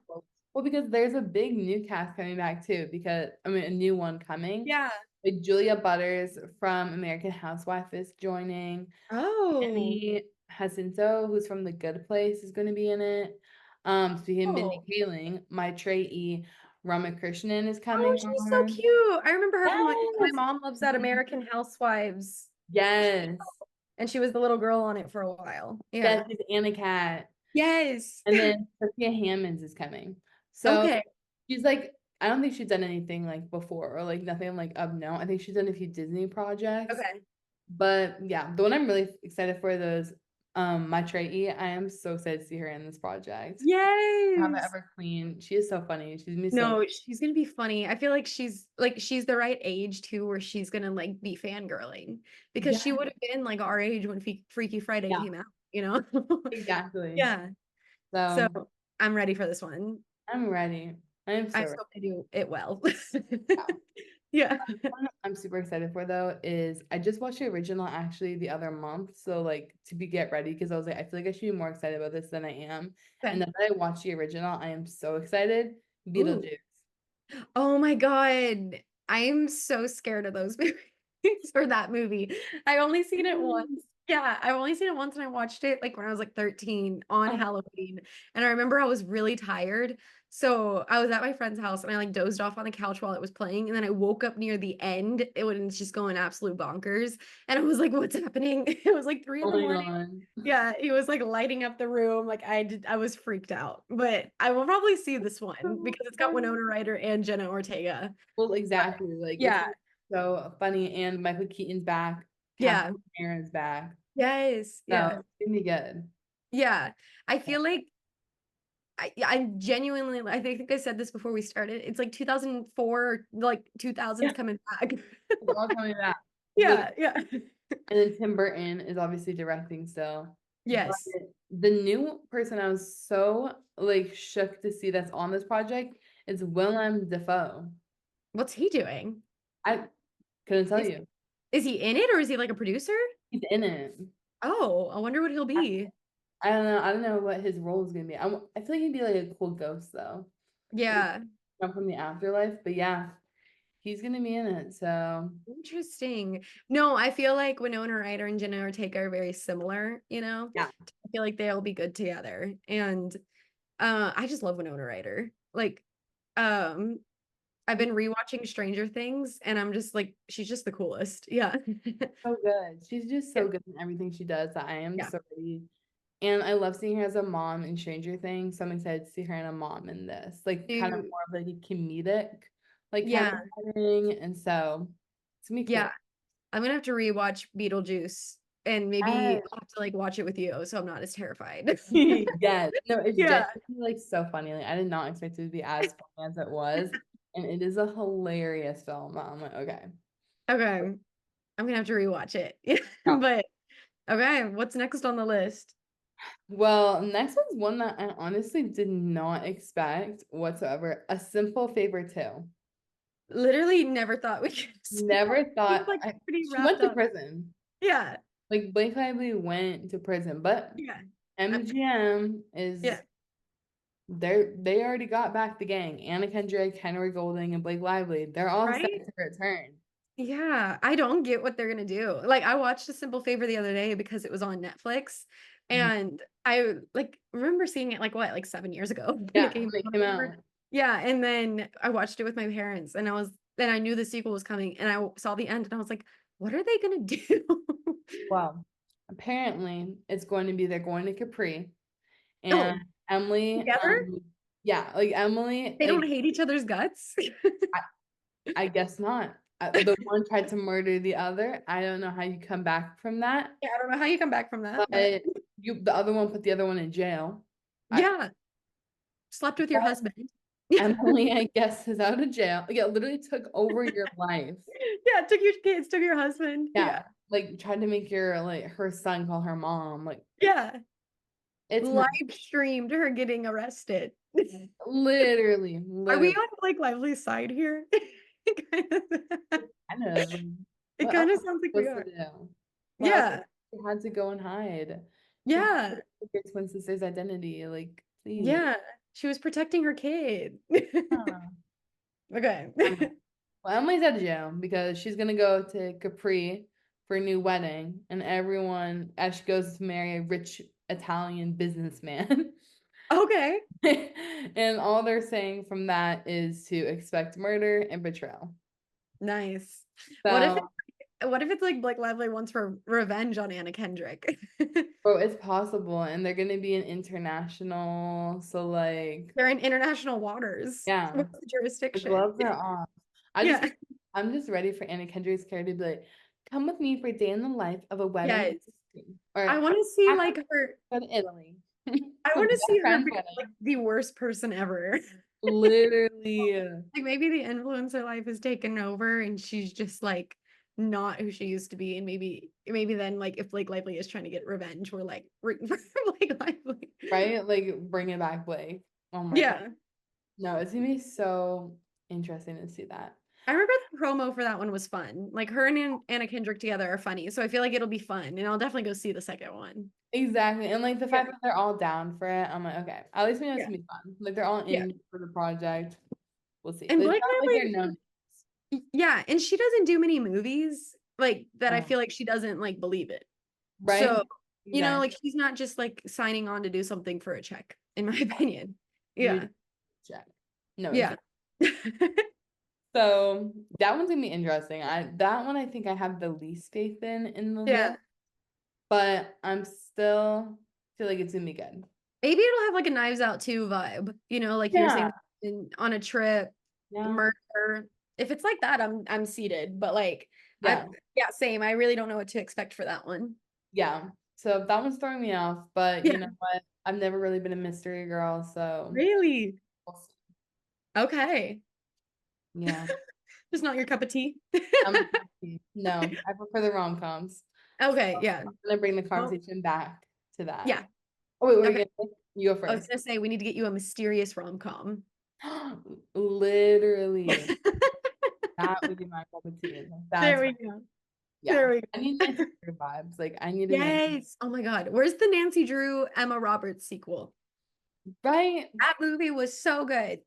Well, because there's a big new cast coming back too, because I mean a new one coming. Yeah. Like Julia Butters from American Housewife is joining. Oh. Annie Jacinto, who's from The Good Place, is going to be in it. Speaking of Mindy Oh. Kaling, my Trey Ramakrishnan is Oh, coming she's so on. cute. I remember her from like my Yes. mom loves that American Housewives. Yes. And she was the little girl on it for a while. Yes, Yeah. she's Anna Cat. Yes. And then Sophia Hammonds is coming. So Okay. she's like, I don't think she's done anything like before or like nothing like of note. I think she's done a few Disney projects. Okay. But yeah, the one I'm really excited for those my Trey. I am so excited to see her in this project. Have it Yes. ever queen. She is so funny. She's gonna be so No, she's gonna be funny. I feel like she's the right age too, where she's gonna like be fangirling because yeah, she would have been like our age when Freaky Friday yeah, came out, you know? exactly. Yeah. So So I'm ready for this one. I'm ready. I am I so just ready. hope they do it well. Yeah. Yeah. One I'm super excited for though is I just watched the original actually the other month. So like to be get ready because I was like, I feel like I should be more excited about this than I am. And Okay. now that I watched the original, I am so excited. Ooh. Beetlejuice. Oh my God. I am so scared of those movies or that movie. I only seen it once. Yeah, I've only seen it once and I watched it like when I was like 13 on Oh, Halloween. And I remember I was really tired. So I was at my friend's house and I like dozed off on the couch while it was playing. And then I woke up near the end. It was just going absolute bonkers. And I was like, what's happening? It was like 3 in oh the my morning. God. Yeah, he was like lighting up the room. Like I was freaked out. But I will probably see this one because it's got Winona Ryder and Jenna Ortega. Well, exactly. Like it's Yeah, gonna be so funny. And Michael Keaton's back. yeah, Catherine Aaron's back. yes, So yeah, it's gonna be good. yeah. I feel like I genuinely I think I said this before we started. It's like 2004 or like 2000s Yeah, coming back. it's all coming back. Literally. Yeah, yeah. And then Tim Burton is obviously directing still. But Yes. the new person I was so like shook to see that's on this project is Willem Dafoe. What's he doing? I couldn't tell Is you. is he in it or is he like a producer? He's in it. Oh, I wonder what he'll I, be. I don't know. I don't know what his role is gonna be. I feel like he'd be like a cool ghost though. Like Yeah. come from the afterlife. But yeah, he's gonna be in it. So Interesting. No, I feel like Winona Ryder and Jenna Ortega are very similar, you know? yeah. I feel like they'll be good together. And I just love Winona Ryder. Like, um, I've been rewatching Stranger Things and I'm just like, she's just the coolest. Yeah. So good. She's just Yeah. so good in everything she does that I am Yeah. so ready. And I love seeing her as a mom in Stranger Things. So I'm excited to see her and a mom in this. Like kind of Dude. more of like a comedic like kind Yeah. of thing. And so it's gonna be Yeah. cool. I'm gonna have to rewatch Beetlejuice and maybe Yes. I'll have to like watch it with you so I'm not as terrified. Yes. No, it's Yeah. genuinely like so funny. Like I did not expect it to be as funny as it was. And it is a hilarious film. I'm like, okay. Okay. I'm gonna have to rewatch it. Yeah. But okay, what's next on the list? Well, next one's one that I honestly did not expect whatsoever. A Simple Favor too. Literally never thought we could see that. Never Seems thought like pretty she went wrapped to up. prison. Yeah. Like Blake Lively went to prison, but Yeah. I'm, MGM is yeah. they already got back the gang. Anna Kendrick, Henry Golding, and Blake Lively. They're all set Right? to return. Yeah. I don't get what they're gonna do. Like I watched A Simple Favor the other day because it was on Netflix. Mhm. And I like remember seeing it like what, like 7 years ago when it Yeah, came when it out. came or out. whatever. Yeah. And then I watched it with my parents and then I knew the sequel was coming and I saw the end and I was like, what are they gonna do? Well, apparently it's going to be they're going to Capri and Oh, Emily, together? yeah, like Emily, They don't like hate each other's guts? I, I guess not. The one tried to murder the other. I don't know how you come back from that, Yeah, I don't know how you come back from that, but but the other one put the other one in jail. I, yeah, slept with your husband. Yeah, Emily, I guess, is out of jail. Like, it literally took over your life. yeah, took your kids, took your husband. Yeah, Yeah. Like, tried to make your, like, her son call her mom. Like, yeah. It's live streamed her getting arrested. literally, Are we literally. on like Lively's side here? Kind of. It What kind else of was sounds like I we supposed are. to do? What else? Yeah. She had to go and hide. She had Yeah. to keep your twin sister's identity. Like, please. Yeah. She was protecting her kid. Huh. Okay. Well, Emily's out of jail because she's gonna go to Capri for a new wedding, and everyone, as she goes to marry a rich Italian businessman. Okay. And all they're saying from that is to expect murder and betrayal. Nice. So, What if it's like Blake Lively wants for revenge on Anna Kendrick? bro, it's possible, and they're gonna be in international, so like, They're in international waters. yeah, What's the the jurisdiction? gloves are off. I just, Yeah. I'm just ready for Anna Kendrick's character to be like, "Come with me for a day in the life of a wedding," Yes. I or want to see "I like her. go to Italy I for want my to see best her friend's become like wedding." the worst person ever. Literally, Like maybe the influencer life has taken over and she's just like not who she used to be. And maybe then like if Blake Lively is trying to get revenge, we're like rooting for Blake Lively. right? Like, bring it back, Blake. Oh my God. Yeah. No, it's gonna be so interesting to see that. I remember the promo for that one was fun. Like her and Anna Kendrick together are funny. So I feel like it'll be fun. And I'll definitely go see the second one. Exactly. And like the Yeah. fact that they're all down for it, I'm like, okay, at least we know it's Yeah. gonna be fun. Like they're all Yeah. in for the project. We'll see. And It's Blake not like they're Lively, known. yeah, and she doesn't do many movies like that. I Oh, feel like she doesn't like believe it. right? So, Exactly. like she's not just like signing on to do something for a check, in my opinion. You Yeah. check. No, Yeah. exactly. So that one's gonna be interesting. That one I think I have the least faith in the Yeah. list, but I'm still feel like it's gonna be good. Maybe it'll have like a Knives Out 2 vibe, like you're Yeah. saying on a trip, Yeah. murder. If it's like that, I'm seated. But like Yeah. yeah, same. I really don't know what to expect for that one. Yeah. So that one's throwing me off, but you Yeah. know what? I've never really been a mystery girl, so Really? we'll see. Okay. Yeah. Just not your cup of tea. No, I prefer the rom-coms. Okay, So yeah. I'm gonna bring the Well, conversation back to that. yeah. Oh wait, what are you Okay. gonna say? You go I was first. gonna say we need to get you a mysterious rom-com. Literally, that would be my cup of tea. There That's we go. yeah. There we I go. need Nancy Drew vibes. Like I need a Nancy, Yes. Oh my God. Where's the Nancy Drew Emma Roberts sequel? right? That movie was so good.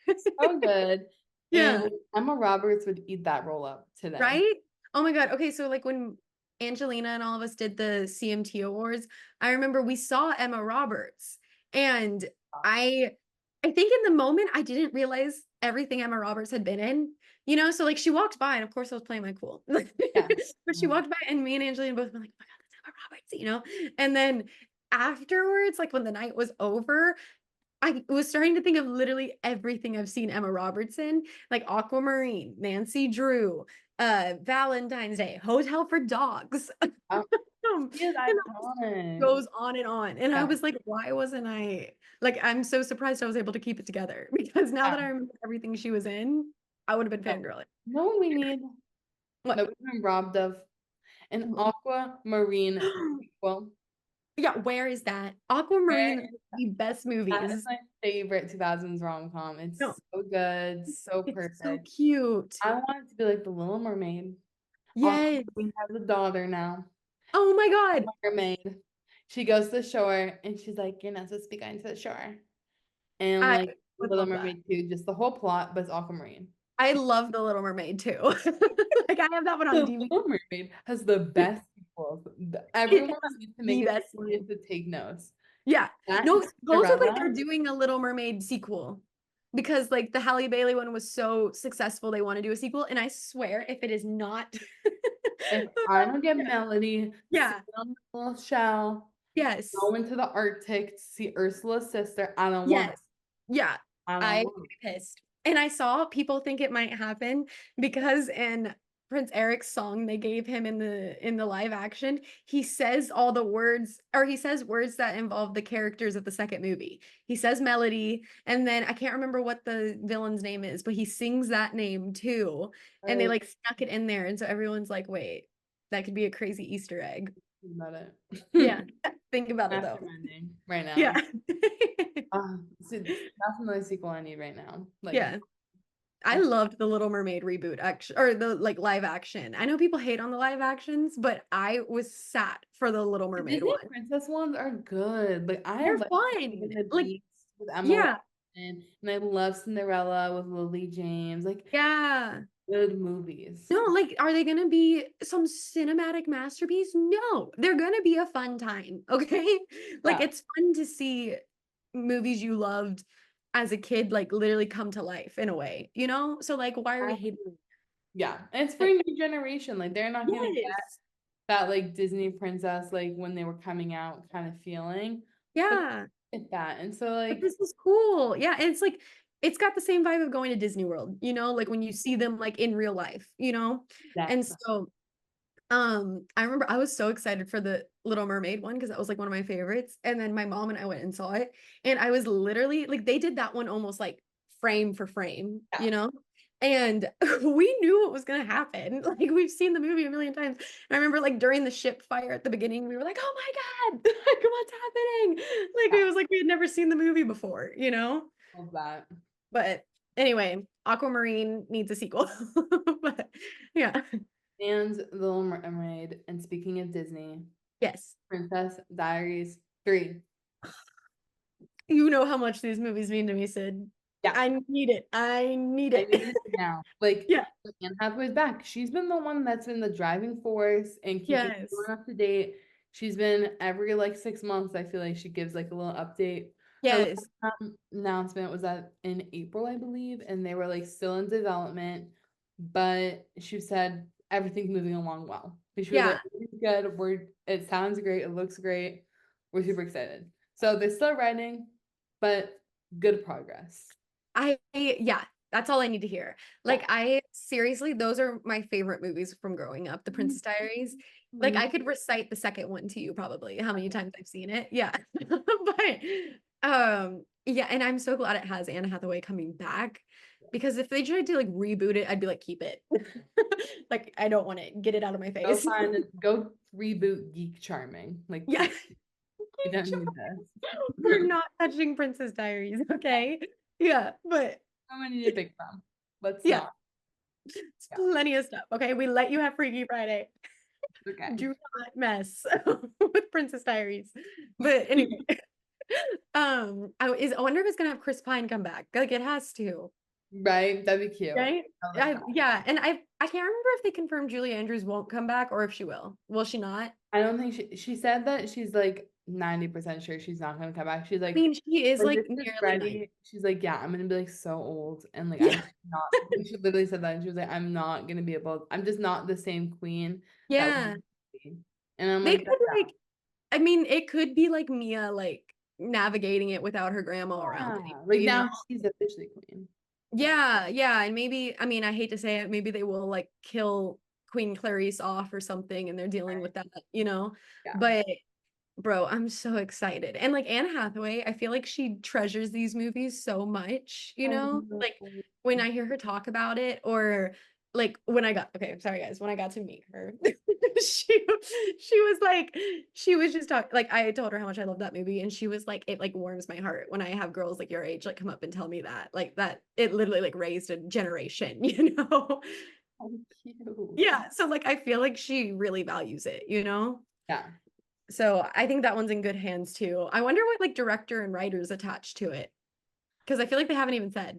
So good. Yeah. And Emma Roberts would eat that roll up today. Right? Oh my God. Okay, so like when Angelina and all of us did the CMT Awards, I remember we saw Emma Roberts, and I think in the moment I didn't realize everything Emma Roberts had been in. So like she walked by, and of course I was playing my cool. Yeah. But she walked by, and me and Angelina both were like, "Oh my God, that's Emma Roberts," And then afterwards, like when the night was over, I was starting to think of literally everything I've seen Emma Roberts in, like Aquamarine, Nancy Drew, Valentine's Day, Hotel for Dogs. Oh, And she is it iconic. goes on and on. And I Yeah. was like, why wasn't I like I'm so surprised I was able to keep it together because now that I Yeah. remember everything she was in, I would have been No, fangirling. no, we need What? that we've been robbed of an aquamarine sequel. Yeah, where is that? Where Aquamarine is is the best that is movies. my favorite 2000s rom-com. No, It's so good, so it's so perfect. cute. I want it to be like The Little Mermaid. Yes. Aquamarine has a daughter now, Oh my God. mermaid. She goes to the shore and she's like, "You're not supposed to be going to the shore." And I like The would Little love that. Mermaid too, just the whole plot, but it's Aquamarine. I love The Little Mermaid too. Like I have that one on The DVD. Little Mermaid has the best sequels. It Everyone has needs to make the a best sequel sequel. needs to take notes. Yeah. That No, and supposedly Cinderella. they're doing a Little Mermaid sequel because like the Halle Bailey one was so successful they want to do a sequel. And I swear if it is not If I don't get Melody yeah. sitting on the little shell, Yes. go into the Arctic to see Ursula's sister, I don't want it. Yes. Yeah. I I don't would want be pissed. And I saw people think it might happen because in Prince Eric's song they gave him in the live action, he says all the words or he says words that involve the characters of the second movie. He says melody and then I can't remember what the villain's name is, but he sings that name too. And they it. like snuck it in there and so everyone's like, "Wait, that could be a crazy Easter egg." About it. Yeah. Think about it That's though. recommending right now. Yeah. So that's another sequel I need right now. Like, Yeah. I loved the Little Mermaid reboot action or the like live action. I know people hate on the live actions, but I was sat for the Little the Mermaid Disney one. princess ones are good. Like I They're like fun. the Like, Beast with Emma yeah, Watson, and I love Cinderella with Lily James. Like yeah. good movies. No, like, are they gonna be some cinematic masterpiece? No, they're gonna be a fun time. Okay. Like, Yeah. it's fun to see movies you loved as a kid, like, literally come to life in a way, you know? So, like, why are we hating? Yeah. And it's for a Like, new generation. Like they're not gonna get yes. that like Disney princess like when they were coming out kind of feeling. But Yeah. get that. And so But like this is cool. Yeah. And it's like, it's got the same vibe of going to Disney World, you know, like when you see them like in real life, you know? And that so I remember I was so excited for the Little Mermaid one because that was like one of my favorites. And then my mom and I went and saw it. And I was literally like, they did that one almost like frame for frame, yeah. you know? And we knew what was gonna happen. Like we've seen the movie a million times. And I remember like during the ship fire at the beginning, we were like, oh my God, like what's happening? Like Yeah. it was like we had never seen the movie before, you know? Love that. But anyway, Aquamarine needs a sequel. But yeah. And The Little Mermaid. And speaking of Disney, Yes. Princess Diaries 3. You know how much these movies mean to me, Sid. Yeah. I need it. I need I it. need it now. Like Yeah. Anne Hathaway's back. She's been the one that's been the driving force and keeping Yes. everyone up to date. She's been every like 6 months. I feel like she gives like a little update. Her Yes. last announcement was that in April, I believe, and they were like still in development, but she said everything's moving along well. She was like, Yeah. "Everything's good. It sounds great. It looks great. We're super excited." So they're still writing, but good progress. Yeah, that's all I need to hear. Yeah. Like, I seriously, those are my favorite movies from growing up, The Princess Diaries. Like, I could recite the second one to you probably, how many times I've seen it. Yeah. But yeah, and I'm so glad it has Anne Hathaway coming back because if they tried to like reboot it, I'd be like, keep it. Like, I don't want it. Get it out of my face. Go reboot Geek Charming. Like, Yeah. please, we don't need this. We're not touching Princess Diaries, okay? Yeah, but How many to pick from? Let's yeah, not. it's Yeah. plenty of stuff. Okay, we let you have Freaky Friday. Okay. Do not mess with Princess Diaries. But anyway, I wonder if it's gonna have Chris Pine come back. Like it has to, Right? That'd be cute. right? I like that. Yeah, and I can't remember if they confirmed Julie Andrews won't come back or if she will. Will she not? I don't think she said that she's like 90% sure she's not gonna come back. She's I like, mean, she is "Is like this nearly 90. ready?" She's like, "Yeah, I'm gonna be like so old and like Yeah. I'm not." She literally said that and she was like, "I'm not gonna be able. I'm just not the same queen that Yeah. we used to be." And I'm They like, could like, I mean, it could be like Mia like navigating it without her grandma around "Yeah." anymore, Like you know? now she's officially queen. Yeah, yeah. And maybe, I mean, I hate to say it, maybe they will like kill Queen Clarice off or something and they're dealing with that, you know? Yeah. But bro, I'm so excited. And like Anne Hathaway, I feel like she treasures these movies so much, you I know? know. Like when I hear her talk about it, or like when I got, okay, sorry guys, when I got to meet her, she was like, she was just talking, like I told her how much I love that movie, and she was like, it like warms my heart when I have girls like your age like come up and tell me that, like that it literally like raised a generation, you know? How cute. Yeah. So like I feel like she really values it, you know? Yeah. So I think that one's in good hands too. I wonder what like director and writers attached to it. Because I feel like they haven't even said.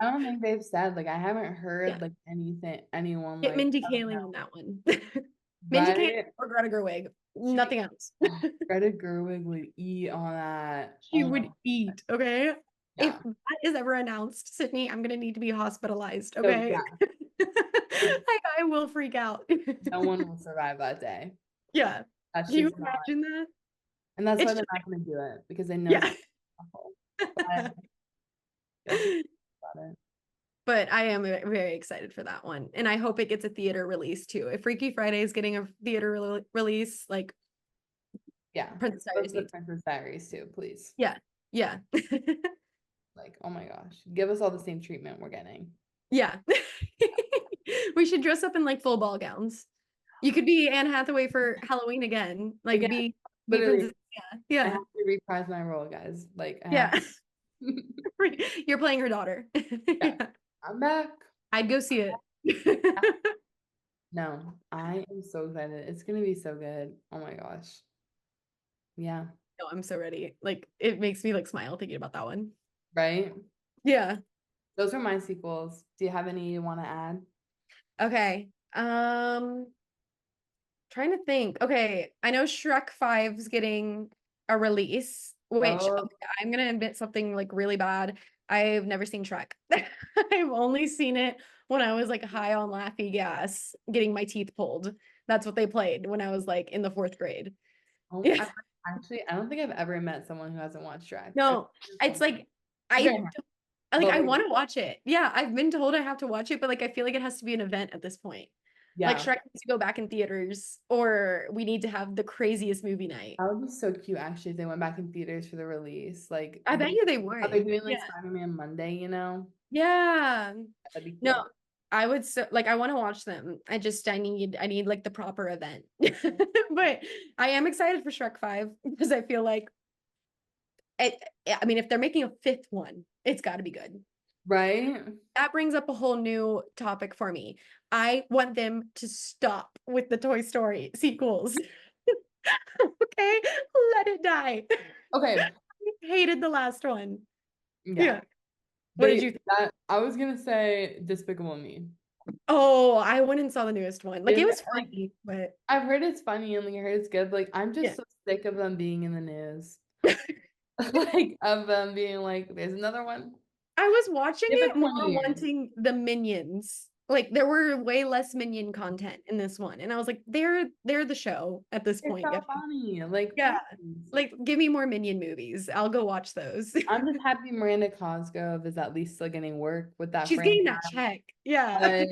I don't think they've said like I haven't heard Yeah. like anyone Get like Mindy I don't Kaling on know. that one. Mindy Kaling Right? or Greta Gerwig. Nothing else. Greta Gerwig would eat on that. She Oh my would God. eat, okay? If Yeah. that is ever announced, Sydney, I'm gonna need to be hospitalized, So okay? yeah, I will freak out. no one will survive that day. Yeah. That's Can you just not, imagine that? and that's why It's they're just, not going to do it because they know it's yeah. gonna be awful. But that's about it. But I am very excited for that one. And I hope it gets a theater release too. If Freaky Friday is getting a theater release, like Yeah, Princess go Diaries to the needs. Princess Diaries too, please. Yeah. Yeah. Like, oh my gosh, give us all the same treatment we're getting. Yeah. We should dress up in like full ball gowns. You could be Anne Hathaway for Halloween again. Like Again, be Be Literally, Princess. Yeah. I Yeah. have to reprise my role, guys. Like I have Yeah. to. You're playing her daughter. Yeah, Yeah. I'm back. I'd go see it. No, I am so excited. It's gonna be so good. Oh my gosh. Yeah, No, I'm so ready. Like it makes me like smile thinking about that one. right? Yeah. Those are my sequels. Do you have any you want to add? Okay. Trying to think. Okay, I know Shrek 5's getting a release, which Oh, okay, I'm gonna admit something like really bad. I've never seen Shrek. I've only seen it when I was like high on Laffy gas, getting my teeth pulled. That's what they played when I was like in the fourth grade. oh, Yeah. actually, I don't think I've ever met someone who hasn't watched Shrek. No, it's like Very I nice. I But like, want to watch it. Yeah, I've been told I have to watch it, but like I feel like it has to be an event at this point. Like yeah, Shrek needs to go back in theaters, or we need to have the craziest movie night. that would be so cute actually if they went back in theaters for the release. Like I bet you they how they're would. doing like Yeah. Spider-Man Monday, you know? Yeah. That'd be cute. No, I would so like I want to watch them. I need like the proper event. But I am excited for Shrek 5 because I feel like I mean if they're making a fifth one, it's got to be good. Right? That brings up a whole new topic for me. I want them to stop with the Toy Story sequels. Okay, let it die. Okay. I hated the last one. Yeah. Yeah. What did you think? I was gonna say Despicable Me. Oh, I went and saw the newest one. Like it Is was like funny, but I've heard it's funny and like I heard it's good. Like I'm yeah. just so sick of them being in the news. Like of them being like, there's another one. I was watching Give it it more 20 years. wanting the minions. Like there were way less minion content in this one. And I was like, they're the show at this It's point, so guys. funny. Like, Yeah. please. Like give me more minion movies. I'll go watch those. I'm just happy Miranda Cosgrove is at least still getting work with that She's franchise. getting that check. Yeah. But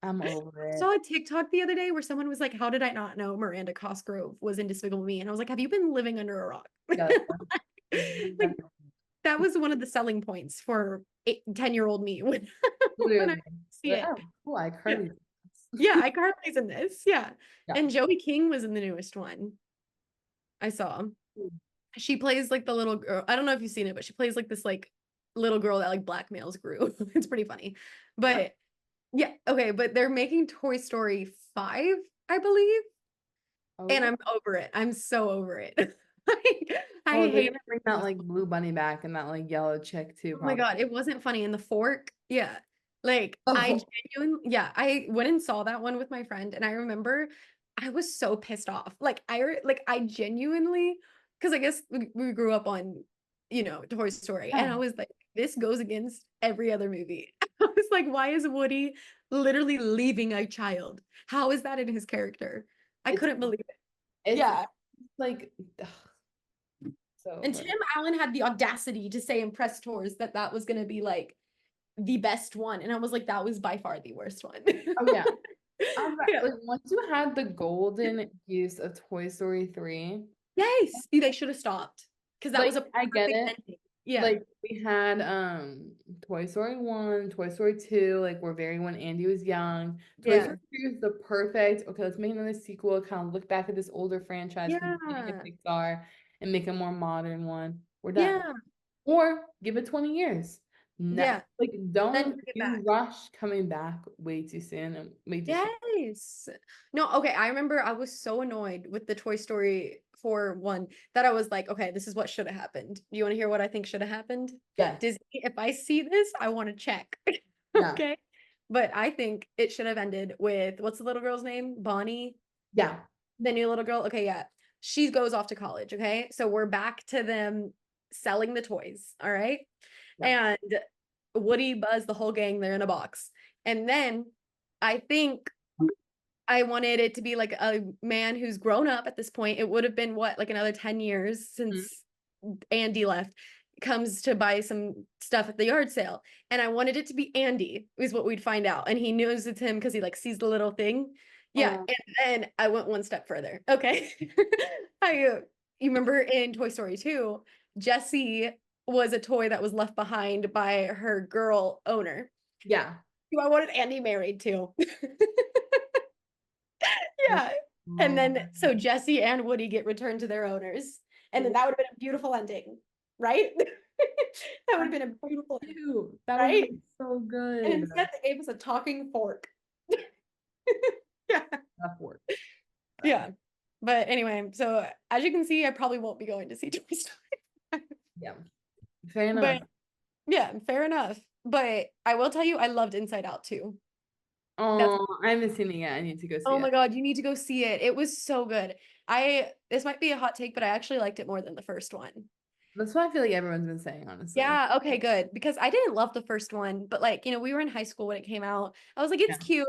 I'm over I it. saw a TikTok the other day where someone was like, how did I not know Miranda Cosgrove was in Despicable Me? And I was like, have you been living under a rock? Yes. Like that was one of the selling points for 10-year-old me when, when I Literally. see Like, it. oh, cool. I Yeah. Carly. Yeah, iCarly's in this. Yeah. Yeah. And Joey King was in the newest one. I saw. She plays like the little girl. I don't know if you've seen it, but she plays like this like little girl that like blackmails Gru. It's pretty funny. But yeah, okay, but they're making Toy Story 5, I believe. And Oh, I'm over it. I'm so over it. Like, I oh, they're hate gonna bring that like blue bunny back and that like yellow chick too, Oh my probably. God, it wasn't funny. And the fork, yeah. Like I Oh, genuinely, yeah, I went and saw that one with my friend, and I remember I was so pissed off. Like I genuinely, because I guess we grew up on, Toy Story, and yeah. I was like, this goes against every other movie. I was like, why is Woody literally leaving a child? How is that in his character? I It's couldn't believe it. it's Yeah. like ugh, so And over Tim it. Allen had the audacity to say in press tours that that was going to be like the best one. And I was like, that was by far the worst one. Oh yeah. Yeah. Like once you had the golden use of Toy Story 3, Yes. They should have stopped because that like was a I get perfect it. ending. Yeah. Like we had Toy Story 1, Toy Story 2, like were very when Andy was young. Toy Yeah. Story 3 is the perfect, okay, let's make another sequel, kind of look back at this older franchise from the beginning of Yeah. Pixar and make a more modern one. We're done. Yeah. Or give it 20 years. No, Yeah. like Then don't bring it you back. rush coming back way too soon and way too soon. Yes. No, okay. I remember I was so annoyed with the Toy Story 4 one that I was like, okay, this is what should have happened. Do you want to hear what I think should have happened? Yes. Disney, if I see this, I want to check. Yeah. Okay. But I think it should have ended with what's the little girl's name? Bonnie, Yeah. the new little girl. Okay, yeah. She goes off to college. Okay. So we're back to them selling the toys. All right. Yeah. And Woody, Buzz, the whole gang, they're in a box. And then I think I wanted it to be like a man who's grown up at this point. It would have been what, like another 10 years since Andy left, comes to buy some stuff at the yard sale. And I wanted it to be Andy, is what we'd find out. And he knows it's him because he like sees the little thing. Yeah. Oh, And then I went one step further. Okay. You remember in Toy Story 2, Jessie was a toy that was left behind by her girl owner, yeah. who I wanted Andy married to. Yeah. And then so Jesse and Woody get returned to their owners. And then that would have been a beautiful ending, right? That would have been a beautiful ending, Cute. That would right? be so good. And instead they gave us a talking fork. Yeah. Tough work. Yeah. But anyway, so as you can see, I probably won't be going to see Toy Story. Yeah. Fair enough. But yeah, fair enough. But I will tell you, I loved Inside Out too. Oh, I haven't seen it yet. I need to go see Oh it. my God, you need to go see it. It was so good. This might be a hot take, but I actually liked it more than the first one. That's what I feel like everyone's been saying, honestly. Yeah, okay, good. Because I didn't love the first one, but like, we were in high school when it came out. I was like, it's Yeah. cute,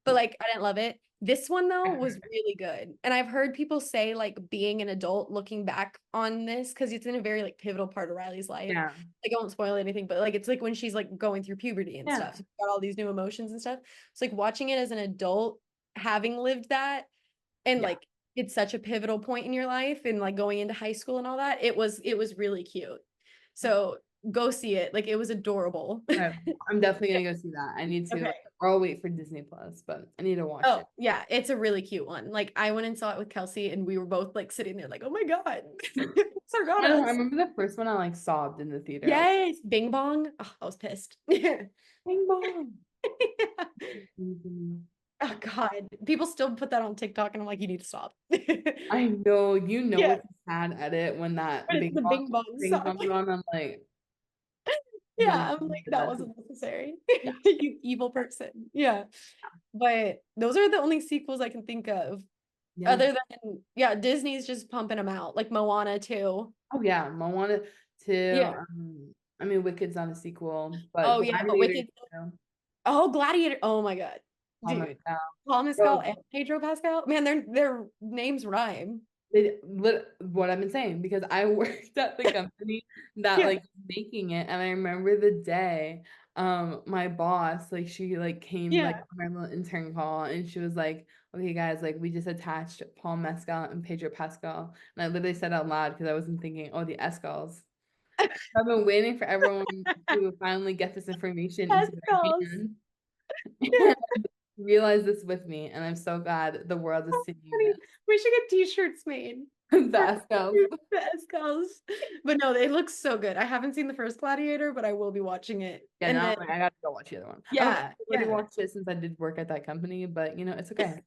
but like, I didn't love it. This one though was Yeah. really good. And I've heard people say like being an adult looking back on this, because it's in a very like pivotal part of Riley's life. Yeah. Like, I won't spoil anything, but like it's like when she's like going through puberty and Yeah. stuff. So got all these new emotions and stuff. It's like watching it as an adult, having lived that, and Yeah. like it's such a pivotal point in your life and like going into high school and all that. It was really cute. So go see it. Like, it was adorable. Okay. I'm definitely gonna go see that. I need to, Okay. or I'll wait for Disney Plus, but I need to watch Oh, it. yeah, it's a really cute one. Like, I went and saw it with Kelsey and we were both like sitting there like, oh my God. So got I us. remember the first one I like sobbed in the theater. Yes, Bing Bong. Oh, I was pissed. Yeah. Bing bong. Oh God. People still put that on TikTok and I'm like, you need to stop. I know, Yeah. it's a sad edit when that But it's big the bong Bing Bong thing song. comes on. I'm like, Yeah, I'm like, did that that. wasn't necessary. Yeah. You evil person. Yeah. But those are the only sequels I can think of. Yeah. Other than, yeah, Disney's just pumping them out, like Moana too. Oh yeah, Moana too. Yeah. I mean, Wicked's not a sequel, but Oh yeah, but Gladiator Wicked. too. Oh, Gladiator. Oh my God. Oh my Dude. God. Paul Mescal Bro, and Pedro Pascal. Man, their names rhyme. what I've been saying, because I worked at the company that Yeah. like was making it, and I remember the day my boss, like, she like came like Yeah. on our little intern call, and she was like, okay guys, like, we just attached Paul Mescal and Pedro Pascal, and I literally said out loud because I wasn't thinking, oh, the Escals. I've been waiting for everyone to finally get this information into their Pascals. hands. Yeah. Realize this with me, and I'm so glad the world is seeing Funny. this. We should get t-shirts made. The Escals. The Escals. But no, they look so good. I haven't seen the first Gladiator, but I will be watching it. Yeah, And no, then, I'm like, I gotta go watch the other one. I yeah, already yeah. watched it since I did work at that company, but it's okay.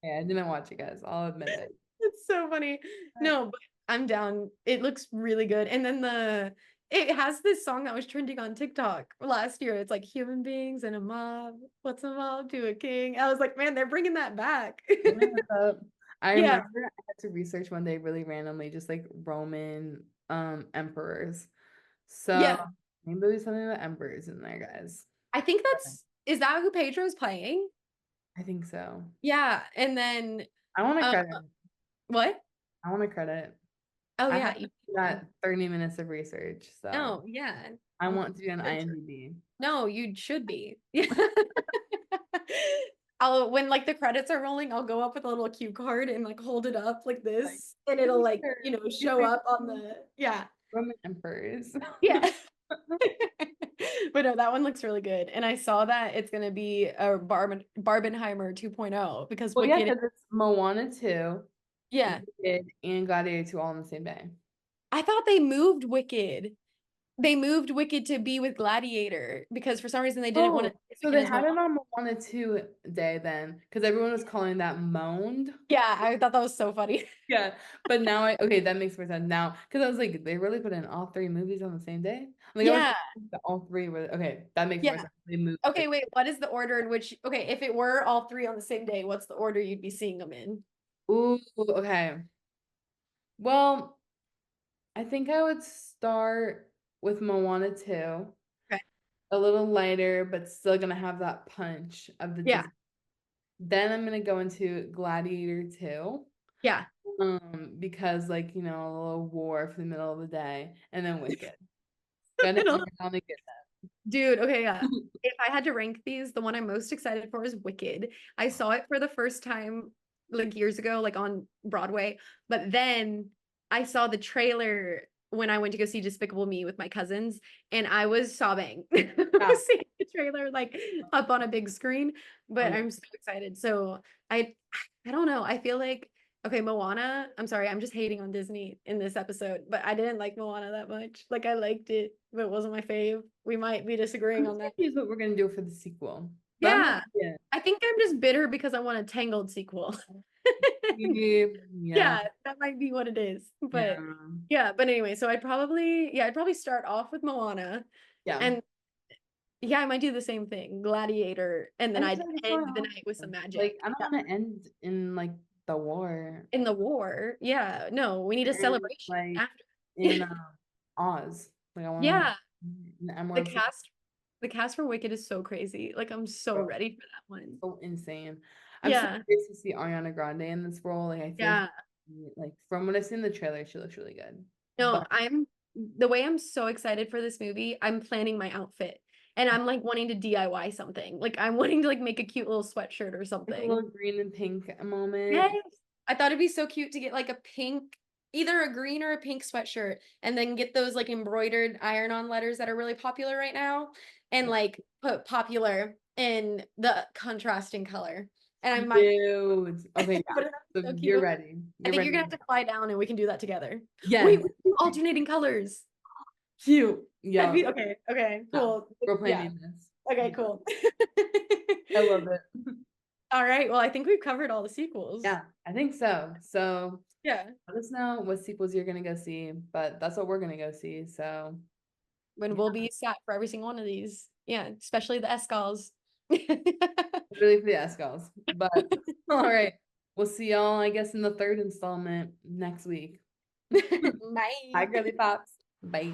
Yeah, I didn't watch it, guys. I'll admit it. It's so funny. No, but I'm down. It looks really good. And then it has this song that was trending on TikTok last year. It's like human beings and a mob. What's a mob to a king? I was like, man, they're bringing that back. I Yeah. remember I had to research one day really randomly, just like Roman emperors. So Yeah. maybe there's something about emperors in there, guys. I think is that who Pedro's playing? I think so. Yeah. And then I want to credit. what? I want to credit. Oh I yeah. have that 30 minutes of research. So Oh yeah. I want to be on IMDb. No, you should be. When like the credits are rolling, I'll go up with a little cue card and like hold it up like this, and it'll like, show up on the, yeah. Roman emperors. Yeah. But no, that one looks really good. And I saw that it's gonna be a Barbenheimer 2.0 because Well, yeah, Wicked. because it's Moana 2, Yeah. Wicked, and Gladiator 2 all on the same day. I thought they moved Wicked. They moved Wicked to be with Gladiator because for some reason they didn't want to. So they had it on Moana 2 day then, because everyone was calling that Moaned. Yeah, I thought that was so funny. Yeah, but now okay, that makes more sense now, because I was like, they really put in all three movies on the same day? Like, Yeah. all three were okay. That makes more sense. They moved. Okay, wait, what is the order in which, okay, if it were all three on the same day, what's the order you'd be seeing them in? Ooh, okay. Well, I think I would start with Moana 2. Okay. A little lighter, but still gonna have that punch of the Yeah. Then I'm gonna go into Gladiator 2. Yeah. Because like, a little war for the middle of the day, and then Wicked. Dude, okay, yeah. If I had to rank these, the one I'm most excited for is Wicked. I saw it for the first time like years ago, like on Broadway, but then I saw the trailer when I went to go see Despicable Me with my cousins, and I was sobbing. Yeah. Seeing the trailer like up on a big screen, but I'm so excited. So I don't know. I feel like okay, Moana. I'm sorry, I'm just hating on Disney in this episode, but I didn't like Moana that much. Like I liked it, but it wasn't my fave. We might be disagreeing on that. Here's what we're gonna do for the sequel. Yeah. I think I'm just bitter because I want a Tangled sequel. Yeah, that might be what it is. But but anyway, so I'd probably start off with Moana. Yeah. And yeah, I might do the same thing, Gladiator, and then I'd end the night with some magic. Like I don't want to end in like the war. In the war. Yeah. No, we need a celebration like after. in Oz. Like I want the cast for Wicked is so crazy. Like I'm so ready for that one. So insane. I'm so curious to see Ariana Grande in this role. Like I feel like from what I've seen in the trailer, she looks really good. No, the way I'm so excited for this movie, I'm planning my outfit. And I'm like wanting to DIY something. Like I'm wanting to like make a cute little sweatshirt or something. Like a little green and pink moment. Yes. I thought it'd be so cute to get like a pink, either a green or a pink sweatshirt, and then get those like embroidered iron-on letters that are really popular right now, and like put popular in the contrasting color. And I might okay, so you're ready. I think you're gonna have to fly down and we can do that together. Yeah. Wait, alternating colors. Cute. Yeah. Okay, cool. We're planning this. Okay, cool. I love it. All right. Well, I think we've covered all the sequels. Yeah, I think so. So yeah, let us know what sequels you're gonna go see, but that's what we're gonna go see. So when we'll be sat for every single one of these. Yeah, especially the Escals. Really for the Escals. But all right. We'll see y'all, I guess, in the third installment next week. Bye. Bye, girly pops. Bye.